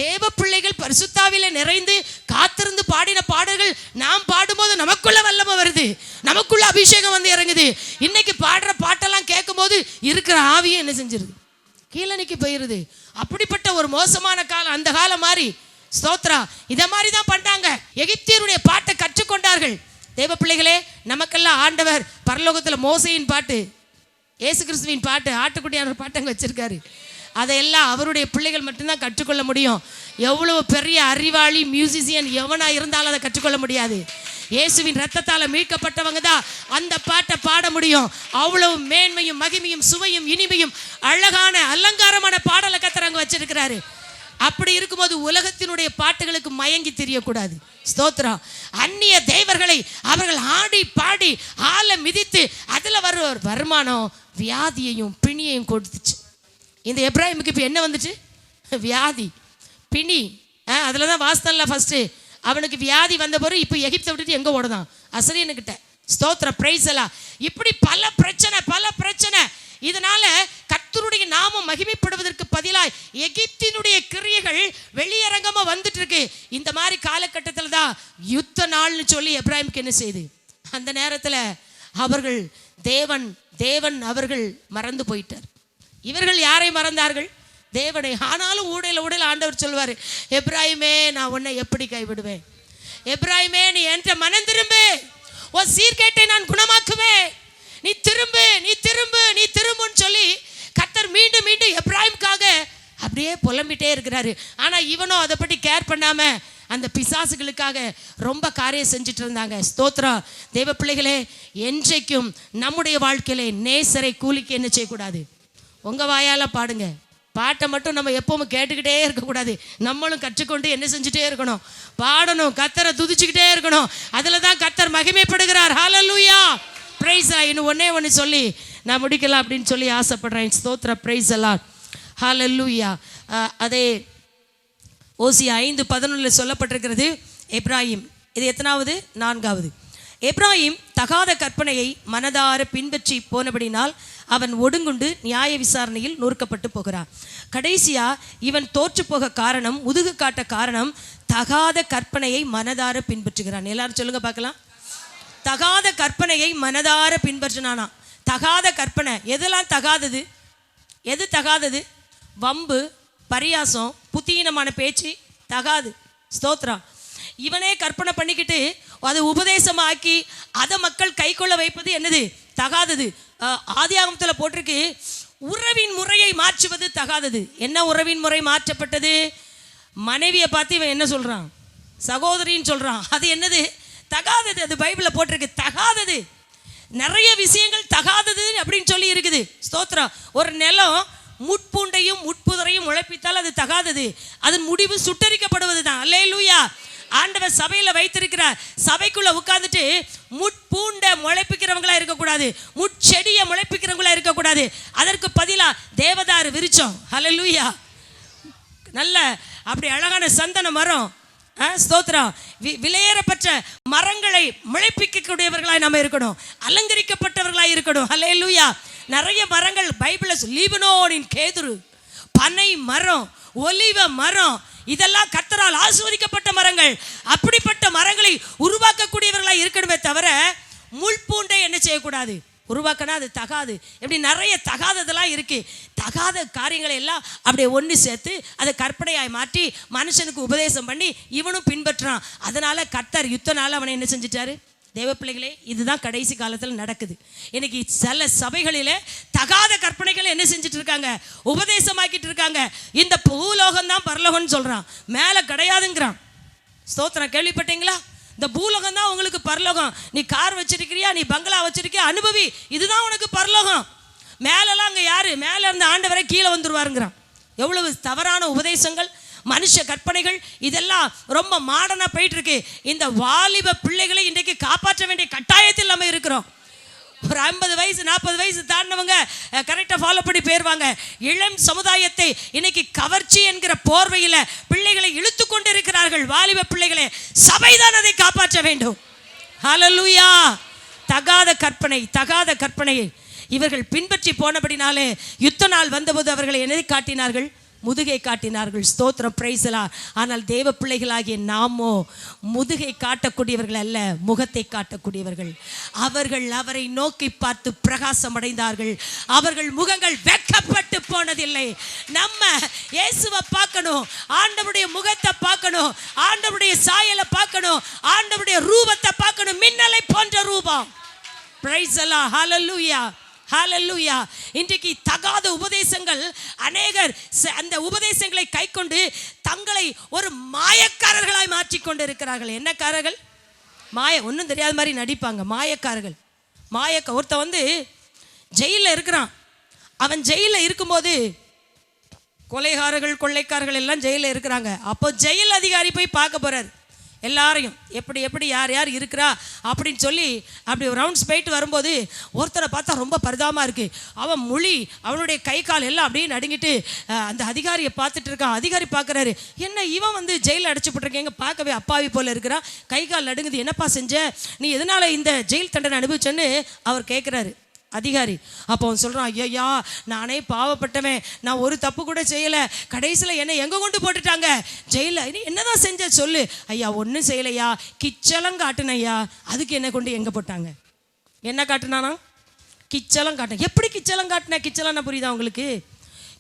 Speaker 1: தேவ பிள்ளைகள் பரிசுத்தாவில நிறைந்து காத்திருந்து பாடின பாடல்கள் நாம் பாடும்போது நமக்குள்ள வல்லமை வருது, நமக்குள்ள அபிஷேகம் இறங்குது. இன்னைக்கு பாடுற பாட்டெல்லாம் கேட்கும் போது இருக்கிற ஆவியை என்ன செஞ்சிருது? கீழனிக்கு போயிருது. அப்படிப்பட்ட ஒரு மோசமான காலம் அந்த காலம் மாறி. ஸ்தோத்ரா. இத மாதிரி தான் பண்ணாங்க. எகிப்தியருடைய பாட்டை கற்றுக்கொண்டார்கள். தேவ பிள்ளைகளே, நமக்கெல்லாம் ஆண்டவர் பரலோகத்துல மோசையின் பாட்டு, இயேசு கிறிஸ்துவின் பாட்டு, ஆட்டுக்குட்டியான பாட்டு அங்கே வச்சிருக்காரு. அதையெல்லாம் அவருடைய பிள்ளைகள் மட்டும்தான் கற்றுக்கொள்ள முடியும். எவ்வளவு பெரிய அறிவாளி மியூசிஷியன் எவனா இருந்தாலும் அதை கற்றுக்கொள்ள முடியாது. இயேசுவின் ரத்தத்தால மீட்கப்பட்டவங்க தான் அந்த பாட்டை பாட முடியும். அவ்வளவு மேன்மையும் மகிமையும் சுவையும் இனிமையும் அழகான அலங்காரமான பாடலை கர்த்தர் அங்க வச்சிருக்கிறாரு. அப்படி இருக்கும்போது உலகத்தினுடைய பாட்டுகளுக்கு மயங்கி தெரியக்கூடாது. ஸ்தோத்திரம். அந்நிய தேவர்களை அவர்கள் ஆடி பாடி ஆளை மிதித்து அதுல வர வருமானம் வியாதியையும் பிணியையும் கொடுத்துச்சு. இந்த எப்ராஹிமுக்கு இப்ப என்ன வந்துச்சு? வியாதி, பிணி. அதுலதான் வாஸ்தல்ல ஃபர்ஸ்ட் அவனுக்கு வியாதி வந்த பிறகு இப்ப எகிப்தை விட்டுட்டு எங்க ஓடுதான்? அசரியனுக்கிட்ட. ஸ்தோத்திர. பிரைஸ் எல்லாம். இப்படி பல பிரச்சனை. இதனால கர்த்தருடைய நாமம் மகிமைப்படுவதற்கு பதிலாய் எகிப்தினுடைய கிரியைகள் வெளியரங்கமா வந்துட்டு இருக்கு. இந்த மாதிரி காலகட்டத்தில் தான் யுத்த நாள்னு சொல்லி எப்ராஹிமுக்கு என்ன செய்யுது? அந்த நேரத்தில் அவர்கள் தேவன் அவர்கள் மறந்து போயிட்டார். இவர்கள் யாரை மறந்தார்கள்? தேவனை. ஆனாலும் ஊடையில் ஆண்டவர் சொல்வார், எப்ராயிமே நான் உன்னை எப்படி கைவிடுவேன், எப்ராயிமே நீ என்ற மனம் திரும்பு, உன் சீர்கேட்டை நான் குணமாக்குவேன், நீ திரும்பு நீ திரும்பு நீ திரும்புன்னு சொல்லி கர்த்தர் மீண்டும் மீண்டும் எப்ராயிம்காக அப்படியே புலம்பிட்டே இருக்கிறாரு. ஆனால் இவனும் அதை பற்றி கேர் பண்ணாம அந்த பிசாசுகளுக்காக ரொம்ப காரியம் செஞ்சுட்டு இருந்தாங்க. ஸ்தோத்திரம். தேவ பிள்ளைகளே, என்றைக்கும் நம்முடைய வாழ்க்கையிலே நேசரை கூலிக்கு என்ன செய்யக்கூடாது? உங்கள் வாயால் பாடுங்க. பாட்டை மட்டும் நம்ம எப்பவும் கேட்டுக்கிட்டே இருக்கக்கூடாது. நம்மளும் கற்றுக்கொண்டு என்ன செஞ்சுட்டே இருக்கணும்? பாடணும், கர்த்தரை துதிச்சுக்கிட்டே இருக்கணும். அதில் தான் கர்த்தர் மகிமைப்படுகிறார். ஹல்லேலூயா, பிரைஸ். இன்னும் ஒன்று சொல்லி நான் முடிக்கலாம் அப்படின்னு சொல்லி ஆசைப்படுறேன். ஸ்தோத்திர, பிரைஸ் எல்லாம். ஹல்லேலூயா. அதே ஓசியா 5:11 சொல்லப்பட்டிருக்கிறது. எப்ராயிம், இது எத்தனாவது? 4வது. எப்ராயிம் தகாத கற்பனையை மனதார பின்பற்றி போனபடினால் அவன் ஒடுங்குண்டு நியாய விசாரணையில் நொறுக்கப்பட்டு போகிறான். கடைசியா இவன் தோற்று போக காரணம், முதுகு காட்ட காரணம், தகாத கற்பனையை மனதார பின்பற்றுகிறான். எல்லாரும் சொல்லுங்க பார்க்கலாம். தகாத கற்பனையை மனதார பின்பற்றினானா? தகாத கற்பனை எதெல்லாம் தகாதது? எது தகாதது? வம்பு, பரியாசம், புத்தீனமான பேச்சு தகாது. ஸ்தோத்ரம். இவனே கற்பனை பண்ணிக்கிட்டு அதை உபதேசமாக்கி அதை மக்கள் கை கொள்ள வைப்பது என்னது? தகாதது. ஆதியாகமத்தில் போட்டிருக்கு, உறவின் முறையை மாற்றுவது தகாதது. என்ன உறவின் முறை மாற்றப்பட்டது? மனைவியை பார்த்து இவன் என்ன சொல்றான்? சகோதரின்னு சொல்றான். அது என்னது? தகாதது. அது பைபிளில் போட்டிருக்கு, தகாதது. நிறைய விஷயங்கள் தகாதது அப்படின்னு சொல்லி இருக்குது. ஸ்தோத்திரம். ஒரு நிலம் முட்பூண்டையும் முட்புதரையும் உழைப்பித்தால் அது தகாதது. அதன் முடிவு சுட்டரிக்கப்படுவது தான். அல்லேலூயா. ஆண்டவர் சபையில் வைத்திருக்கிறார். சபைக்குள்ள உட்கார்ந்துட்டு முட்பூண்டை முளைப்பிக்கிறவங்களா இருக்கக்கூடாது, முட்செடியை முளைப்பிக்கிறவங்களா இருக்கக்கூடாது. அதற்கு பதிலாக தேவதாரு விருச்சம், அல்லேலூயா, நல்ல அப்படி அழகான சந்தன மரம், ஸ்தோத்திரம், விலையேறப்பட்ட மரங்களை முளைப்பிக்கக்கூடியவர்களாய் நம்ம இருக்கணும், அலங்கரிக்கப்பட்டவர்களாய் இருக்கணும். அல்லேலூயா. நிறைய மரங்கள் பைபிளில், லீபனோனின் கேதுரு, பனை மரம், ஒலிவ மரம், இதெல்லாம் கர்த்தரால் ஆசீர்வதிக்கப்பட்ட மரங்கள். அப்படிப்பட்ட மரங்களை உருவாக்கக்கூடியவர்களாக இருக்கணுமே தவிர முள்பூண்டை என்ன செய்யக்கூடாது? உருவாக்கினா அது தகாது. எப்படி நிறைய தகாததெல்லாம் இருக்குது. தகாத காரியங்களை எல்லாம் அப்படியே ஒன்று சேர்த்து அதை கற்பனையாய் மாற்றி மனுஷனுக்கு உபதேசம் பண்ணி இவனும் பின்பற்றான். அதனால் கர்த்தர் யுத்தனால அவனை என்ன செஞ்சிட்டாரு? தேவ பிள்ளைகளே, இதுதான் கடைசி காலத்தில் நடக்குது. இன்னைக்கு சில சபைகளில் தகாத கற்பனைகளை என்ன செஞ்சுட்டு இருக்காங்க? உபதேசமாக்கிட்டு இருக்காங்க. இந்த பூலோகம் தான் பரலோகம்னு சொல்கிறான், மேலே கிடையாதுங்கிறான். ஸ்தோத்திரம். கேள்விப்பட்டீங்களா? இந்த பூலோகம் தான் உங்களுக்கு பரலோகம். நீ கார் வச்சிருக்கிறியா, நீ பங்களா வச்சிருக்கியா, அனுபவி, இதுதான் உனக்கு பரலோகம். மேலெல்லாம் அங்கே யாரு? மேலே இருந்த ஆண்டவரை கீழே வந்துருவாருங்கிறான். எவ்வளவு தவறான உபதேசங்கள், மனுஷ கற்பனைகள், இதெல்லாம் ரொம்ப மாடர்னாக போயிட்டு இருக்கு. இந்த வாலிப பிள்ளைகளை இன்றைக்கு காப்பாற்ற வேண்டிய கட்டாயத்தில் நம்ம இருக்கிறோம். ஒரு 50 வயசு 40 வயசு தாண்டினவங்க கரெக்டாக ஃபாலோ பண்ணி போயிடுவாங்க. இளம் சமுதாயத்தை இன்னைக்கு கவர்ச்சி என்கிற போர்வையில் பிள்ளைகளை இழுத்து கொண்டு இருக்கிறார்கள். வாலிப பிள்ளைகளே, சபைதான் அதை காப்பாற்ற வேண்டும். ஹல்லேலூயா. தகாத கற்பனை, தகாத கற்பனையை இவர்கள் பின்பற்றி போனபடினாலே யுத்த நாள் வந்தபோது அவர்களை என்னதை காட்டினார்கள்? முதுகை காட்டினார்கள். ஸ்தோத்திரம், பிரைஸ்லா. ஆனால் தேவ பிள்ளைகளாகிய நாமோ முதுகை காட்டக்கூடியவர்கள் அல்ல, முகத்தை காட்டக்கூடியவர்கள். அவர்கள் அவரை நோக்கி பார்த்து பிரகாசம் அடைந்தார்கள். அவர்கள் முகங்கள் வெட்கப்பட்டு போனதில்லை. நம்ம இயேசுவை பார்க்கணும், ஆண்டவருடைய முகத்தை பார்க்கணும், ஆண்டவருடைய சாயலை பார்க்கணும், ஆண்டவருடைய ரூபத்தை பார்க்கணும். மின்னலை போன்ற ரூபம். பிரைஸ்லா. ஹல்லேலூயா, ஹல்லேலூயா. இன்றைக்கு தகாத உபதேசங்கள், அநேகர் அந்த உபதேசங்களை கைக்கொண்டு தங்களை ஒரு மாயக்காரர்களாய் மாற்றிக்கொண்டு இருக்கிறார்கள். என்னக்காரர்கள்? ஒன்றும் தெரியாத மாதிரி நடிப்பாங்க. மாயக்காரர்கள். ஒருத்த ஜெயிலில் இருக்கிறான். அவன் ஜெயிலில் இருக்கும்போது கொலைகாரர்கள், கொள்ளைக்காரர்கள் எல்லாம் ஜெயிலில் இருக்கிறாங்க. அப்போ ஜெயில் அதிகாரி போய் பார்க்க போறார் எல்லாரையும், எப்படி எப்படி யார் யார் இருக்கிறா அப்படின்னு சொல்லி அப்படி ரவுண்ட்ஸ் போயிட்டு வரும்போது ஒருத்தரை பார்த்தா ரொம்ப பரிதாபமாக இருக்குது. அவன் மொழி, அவனுடைய கை கால் எல்லாம் அப்படியே நடுங்கிட்டு அந்த அதிகாரியை பார்த்துட்டு இருக்கான். அதிகாரி பார்க்குறாரு, என்ன இவன் ஜெயிலில் அடைச்சி போட்டிருக்கேங்க, பார்க்கவே அப்பாவி போல் இருக்கிறான், கை கால் நடுங்குது, என்னப்பா செஞ்ச, நீ எதனால் இந்த ஜெயில் தண்டனை அனுபவிச்சேன்னு அவர் கேட்குறாரு அதிகாரி. அப்போ அவன் சொல்கிறான், ஐயா நானே பாவப்பட்டவன், நான் ஒரு தப்பு கூட செய்யலை, கடைசியில் என்னை எங்கே கொண்டு போட்டுட்டாங்க ஜெயிலில், நீ என்னதான் செஞ்ச சொல்லு. ஐயா ஒன்றும் செய்யலையா, கிச்சலம் காட்டுனையா. அதுக்கு என்ன கொண்டு எங்கே போட்டாங்க? என்ன காட்டுனானா? கிச்சலம் காட்டின. எப்படி கிச்சலம் காட்டின? கிச்சலம்னா புரியுதா உங்களுக்கு?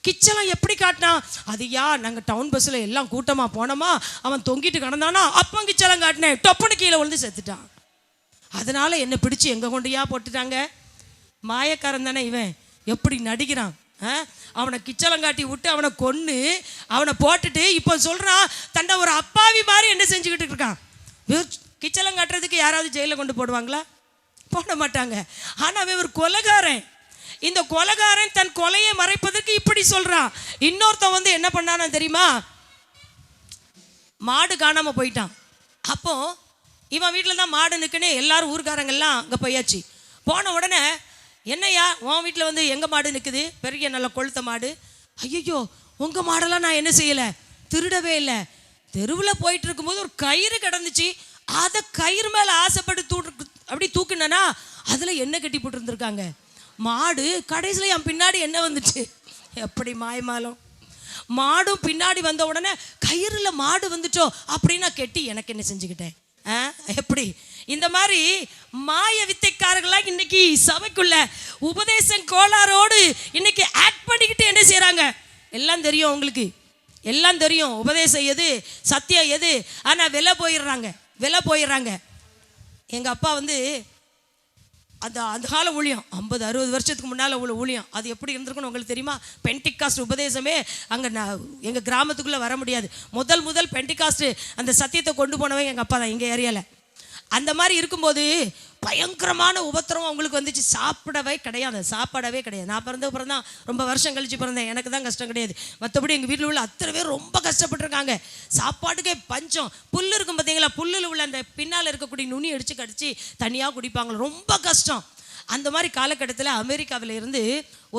Speaker 1: கிச்சலாம் எப்படி காட்டினான்? அது நாங்கள் டவுன் பஸ்ஸில் எல்லாம் கூட்டமாக போனோமா, அவன் தொங்கிட்டு கிடந்தானா, அப்போ கிச்சலாம் காட்டினேன், டொப்புன்னு கீழே விழுந்து செத்துட்டான். அதனால என்னை பிடிச்சி எங்கே கொண்டுயா போட்டுட்டாங்க. மாயக்காரன் தானே இவன், எப்படி நடிக்கிறான். அவனை கிச்சலங்காட்டி விட்டு அவனை கொன்று அவனை போட்டுட்டு இப்போ சொல்கிறான் தண்டை ஒரு அப்பாவி மாதிரி என்ன செஞ்சுக்கிட்டு இருக்கான். கிச்சலங்காட்டுறதுக்கு யாராவது ஜெயிலில் கொண்டு போடுவாங்களா? போட மாட்டாங்க. ஆனால் அவன் ஒரு கொலைகாரன். இந்த கொலைகாரன் தன் கொலையை மறைப்பதற்கு இப்படி சொல்கிறான். இன்னொருத்தன் வந்து என்ன பண்ணானா தெரியுமா? மாடு காணாமல் போயிட்டான். அப்போ இவன் வீட்டில் தான் மாடு நிற்குன்னு எல்லாரும் ஊர்காரங்கெல்லாம் அங்கே போயாச்சு. போன உடனே என்னையா உன் வீட்டில் வந்து எங்கள் மாடு நிற்குது, பெரிய நல்ல கொளுத்த மாடு. ஐயோ உங்கள் மாடெல்லாம் நான் என்ன செய்யலை, திருடவே இல்லை. தெருவில் போயிட்டு இருக்கும்போது ஒரு கயிறு கிடந்துச்சு, அதை கயிறு மேலே ஆசைப்பட்டு அப்படி தூக்குனா அதில் என்ன கட்டி போட்டுருந்துருக்காங்க. மாடு கடைசியில் என் பின்னாடி என்ன வந்துச்சு, எப்படி மாயமாலம். மாடும் பின்னாடி வந்த உடனே கயிறில் மாடு வந்துட்டோ அப்படின்னு நான் கெட்டி எனக்கு என்ன செஞ்சுக்கிட்டேன். எப்படி இந்த மாதிரி மாய வித்தைக்காரர்களாக இன்னைக்கு சபைக்குள்ள உபதேசம் கோளாரோடு இன்னைக்கு ஆக்ட் பண்ணிக்கிட்டு என்ன செய்கிறாங்க. எல்லாம் தெரியும் உங்களுக்கு, எல்லாம் தெரியும் உபதேசம் எது சத்தியம் எது, ஆனால் விலை போயிடுறாங்க. எங்கள் அப்பா வந்து அந்த கால ஊழியம் 50-60 வருஷத்துக்கு முன்னால் உள்ள ஊழியம் அது எப்படி இருந்திருக்குன்னு உங்களுக்கு தெரியுமா? பென்டிகாஸ்ட் உபதேசமே அங்கே எங்கள் கிராமத்துக்குள்ளே வர முடியாது. முதல் பென்டிகாஸ்ட் அந்த சத்தியத்தை கொண்டு போனவங்க எங்கள் அப்பா தான் எங்கள் ஏரியாவில். அந்த மாதிரி இருக்கும்போது பயங்கரமான உபத்திரம் அவங்களுக்கு வந்துச்சு. சாப்பிடவே கிடையாது. நான் பிறந்த தான் ரொம்ப வருஷம் கழிச்சு பிறந்தேன், எனக்கு தான் கஷ்டம் கிடையாது. மற்றபடி எங்கள் வீட்டில் உள்ள அத்தனை பேர் ரொம்ப கஷ்டப்பட்டுருக்காங்க. சாப்பாட்டுக்கே பஞ்சம். புல் இருக்கும் பார்த்தீங்களா, புல்லில் உள்ள அந்த பின்னால் இருக்கக்கூடிய நுனி அடித்து கடிச்சு தனியாக குடிப்பாங்களோ, ரொம்ப கஷ்டம். அந்த மாதிரி காலகட்டத்தில் அமெரிக்காவில் இருந்து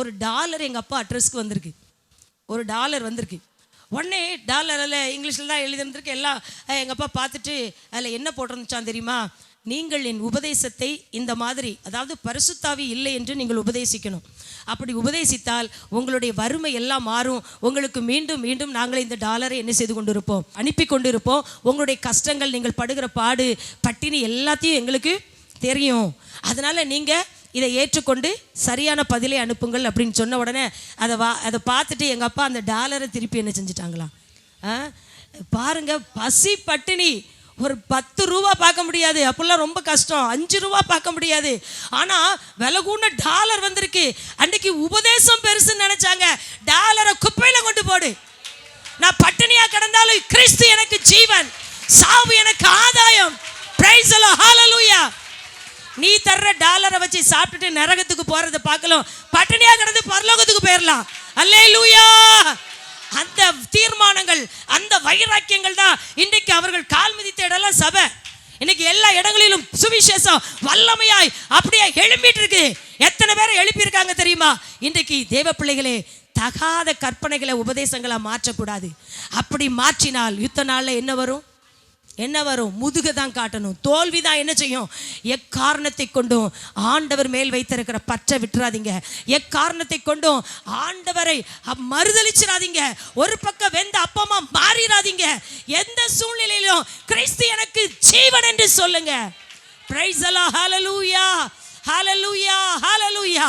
Speaker 1: $1 எங்கள் அப்பா அட்ரஸ்க்கு வந்திருக்கு. $1 வந்திருக்கு. உடனே டாலரில் இங்கிலீஷில் தான் எழுதிருந்துருக்கு. எல்லாம் எங்கள் அப்பா பார்த்துட்டு அதில் என்ன போட்டிருந்துச்சான் தெரியுமா? நீங்கள் என் உபதேசத்தை இந்த மாதிரி, அதாவது பரிசுத்தாவி இல்லை என்று நீங்கள் உபதேசிக்கணும். அப்படி உபதேசித்தால் உங்களுடைய வறுமை எல்லாம் மாறும். உங்களுக்கு மீண்டும் மீண்டும் நாங்கள் இந்த டாலரை என்ன செய்து கொண்டிருப்போம், அனுப்பி கொண்டிருப்போம். உங்களுடைய கஷ்டங்கள், நீங்கள் படுகிற பாடு, பட்டினி எல்லாத்தையும் எங்களுக்கு தெரியும். அதனால் நீங்கள் இதை ஏற்றுக்கொண்டு சரியான பதிலை அனுப்புங்கள் அப்படின்னு சொன்ன உடனே அதை பார்த்துட்டு எங்கள் அப்பா அந்த டாலரை திருப்பி என்ன செஞ்சிட்டாங்களாம். பாருங்க, பசி பட்டினி ஒரு 10 ரூபா பார்க்க முடியாது, அப்படிலாம் ரொம்ப கஷ்டம். 5 ரூபா பார்க்க முடியாது. ஆனால் விலை கூட டாலர் வந்திருக்கு. அன்றைக்கு உபதேசம் பெருசுன்னு நினைச்சாங்க. டாலரை குப்பையில் கொண்டு போடு. நான் பட்டினியா கிடந்தாலும் கிறிஸ்து எனக்கு ஜீவன், சாவு எனக்கு ஆதாயம். பிரைஸ் தி லார்ட், ஹalleluya. நீ தர்ற டாலரை வச்சு சாப்பிட்டுட்டு நரகத்துக்கு போறதை பார்க்கலாம், பட்டினியா கிடந்து பரலோகத்துக்கு போயிடலாம். அல்லேலூயா. அந்த தீர்மானங்கள், அந்த வைராக்கியங்கள் தான் இன்றைக்கு அவர்கள் கால் மிதித்த இடம்லாம் சபை. இன்னைக்கு எல்லா இடங்களிலும் சுவிசேஷம் வல்லமையாய் அப்படியே எழும்பிட்டு இருக்கு. எத்தனை பேரை எழுப்பியிருக்காங்க தெரியுமா? இன்றைக்கு தேவ பிள்ளைகளே, தகாத கற்பனைகளை உபதேசங்களா மாற்றக்கூடாது. அப்படி மாற்றினால் யுத்த நாளில் என்ன வரும்? முதுகு தான் காட்டணும். தோல்வி தான் என்ன செய்யும்? எக்காரணத்தை கொண்டும் ஆண்டவர் மேல் வைத்திருக்கிற பற்றை விட்டுறாதீங்க. எக்காரணத்தை கொண்டும் ஆண்டவரை மறுதலிச்சிடாதீங்க. ஒரு பக்கம் வெந்த அப்பமா மாறிடாதீங்க. எந்த சூழ்நிலையிலும் கிறிஸ்து எனக்கு ஜீவன் என்று சொல்லுங்க. பிரைஸ் தி லார்ட், ஹalleluya, ஹalleluya, ஹalleluya.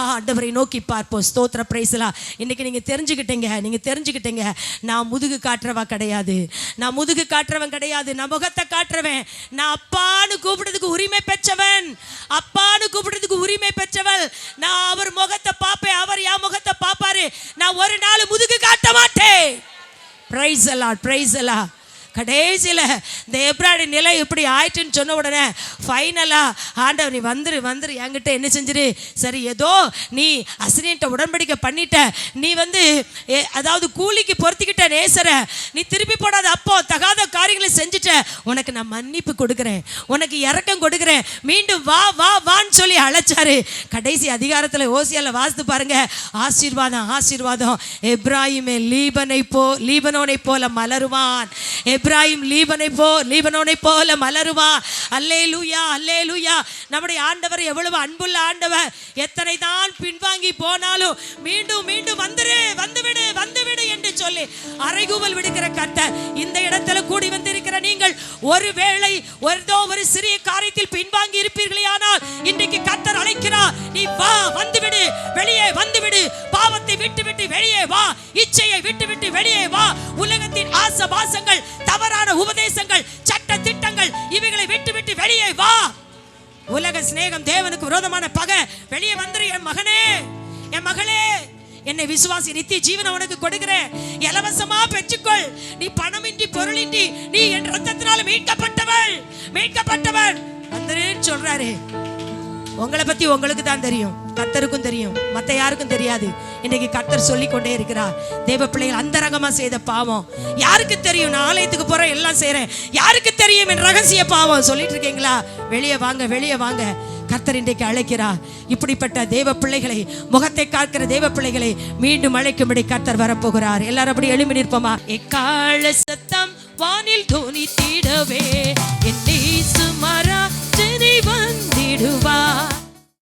Speaker 1: ஆண்டவரை நோக்கி பார்ப்போம். ஸ்தோத்திர, பிரைஸ் தி லார்ட். இன்னைக்கு நீங்க தெரிஞ்சுக்கிட்டீங்க, நான் முதுகு காட்டுறவன் கிடையாது. நான் முகத்தை காட்டுறவன். நான் அப்பான்னு கூப்பிடுறதுக்கு உரிமை பெற்றவள். நான் அவர் முகத்தை பார்ப்பேன், அவர் என் முகத்தை பார்ப்பாரு. நான் ஒரு நாள் முதுகு காட்ட மாட்டேன். Price the Lord, price the Lord. கடைசியில் இந்த எப்ராடி நிலை இப்படி ஆயிட்டுன்னு சொன்ன உடனே ஃபைனலாக ஆண்டவர், நீ வந்துரு என்கிட்ட என்ன செஞ்சிரு, சரி ஏதோ நீ அசிரியன்ட்ட உடன்படிக்கை பண்ணிட்ட, நீ அதாவது கூலிக்கு பொருத்திக்கிட்ட நேசரை நீ திருப்பி போடாத, அப்போ தகாத காரியங்களை செஞ்சுட்ட, உனக்கு நான் மன்னிப்பு கொடுக்குறேன், உனக்கு இரக்கம் கொடுக்குறேன், மீண்டும் வான்னு சொல்லி அழைச்சாரு. கடைசி அதிகாரத்தில் ஓசியால வாசித்து பாருங்க. ஆசீர்வாதம். எப்ராயிமே லீபனோனை போல மலருவான். எப்ராயிம் லீபனோனை போல மலருவா. அல்லேலூயா, அல்லேலூயா. நம்முடைய ஆண்டவர் எவ்வளவு அன்புள்ள ஆண்டவர். எத்தனை தான் பின்வாங்கி போனாலும் மீண்டும் மீண்டும் வந்துவிடு என்று சொல்லி அறைகூவல் விடுகிற கர்த்தர். இந்த இடத்துல கூடி வந்திருக்கிற நீங்கள் ஒருவேளை ஒரு சிறிய காரியத்தில் பின்வாங்கி இருப்பீர்களே, ஆனால் இன்றைக்கு கர்த்தர் அழைக்கிறார். நீ வா, வந்துவிடு, வெளியே வந்துவிடு. பாவத்தை விட்டு வெளியே வா, இச்சையை விட்டு வெளியே வா. உலகத்தின் ஆசபாசங்கள், தவறான உபதேசங்கள், சட்ட திட்டங்கள், இவைகளை விட்டு வெளியே வா. உலக சிநேகம், தேவனுக்கு விரோதமான பகை, வெளியே வந்துரு என் மகனே, என் மகளே. என்னை விசுவாசி, நித்திய ஜீவனை உனக்கு கொடுக்கிறேன், இலவசமா பெற்றுக்கொள். நீ பணமின்றி பொருளின்றி நீ என் ரத்தத்தினால மீட்கப்பட்டவள் வந்துருன்னு சொல்றாரு. உங்களை பத்தி உங்களுக்கு தான் தெரியும், கர்த்தருக்கும் தெரியும், மத்த யாருக்கும் தெரியாது. இன்னைக்கு கர்த்தர் சொல்லி கொண்டே இருக்கிறார். தேவ பிள்ளைகள் அந்தரங்கமா செய்த பாவம் யாருக்கு தெரியும்? நான் ஆலயத்துக்கு போறேன், எல்லாம் செய்யறேன், யாருக்கு தெரியும் என் ரகசிய பாவம்? சொல்லிட்டு இருக்கீங்களா? வெளியே வாங்க, வெளியே வாங்க. கர்த்தர் இன்றைக்கு அழைக்கிறார். இப்படிப்பட்ட தேவ பிள்ளைகளை, முகத்தை காக்கிற தேவ பிள்ளைகளை மீண்டும் அழைக்கும்படி கர்த்தர் வரப்போகிறார். எல்லாரும் அப்படி எழும்பி நிற்போமா? எக்கால சத்தம் வானில் தோனித்திடவே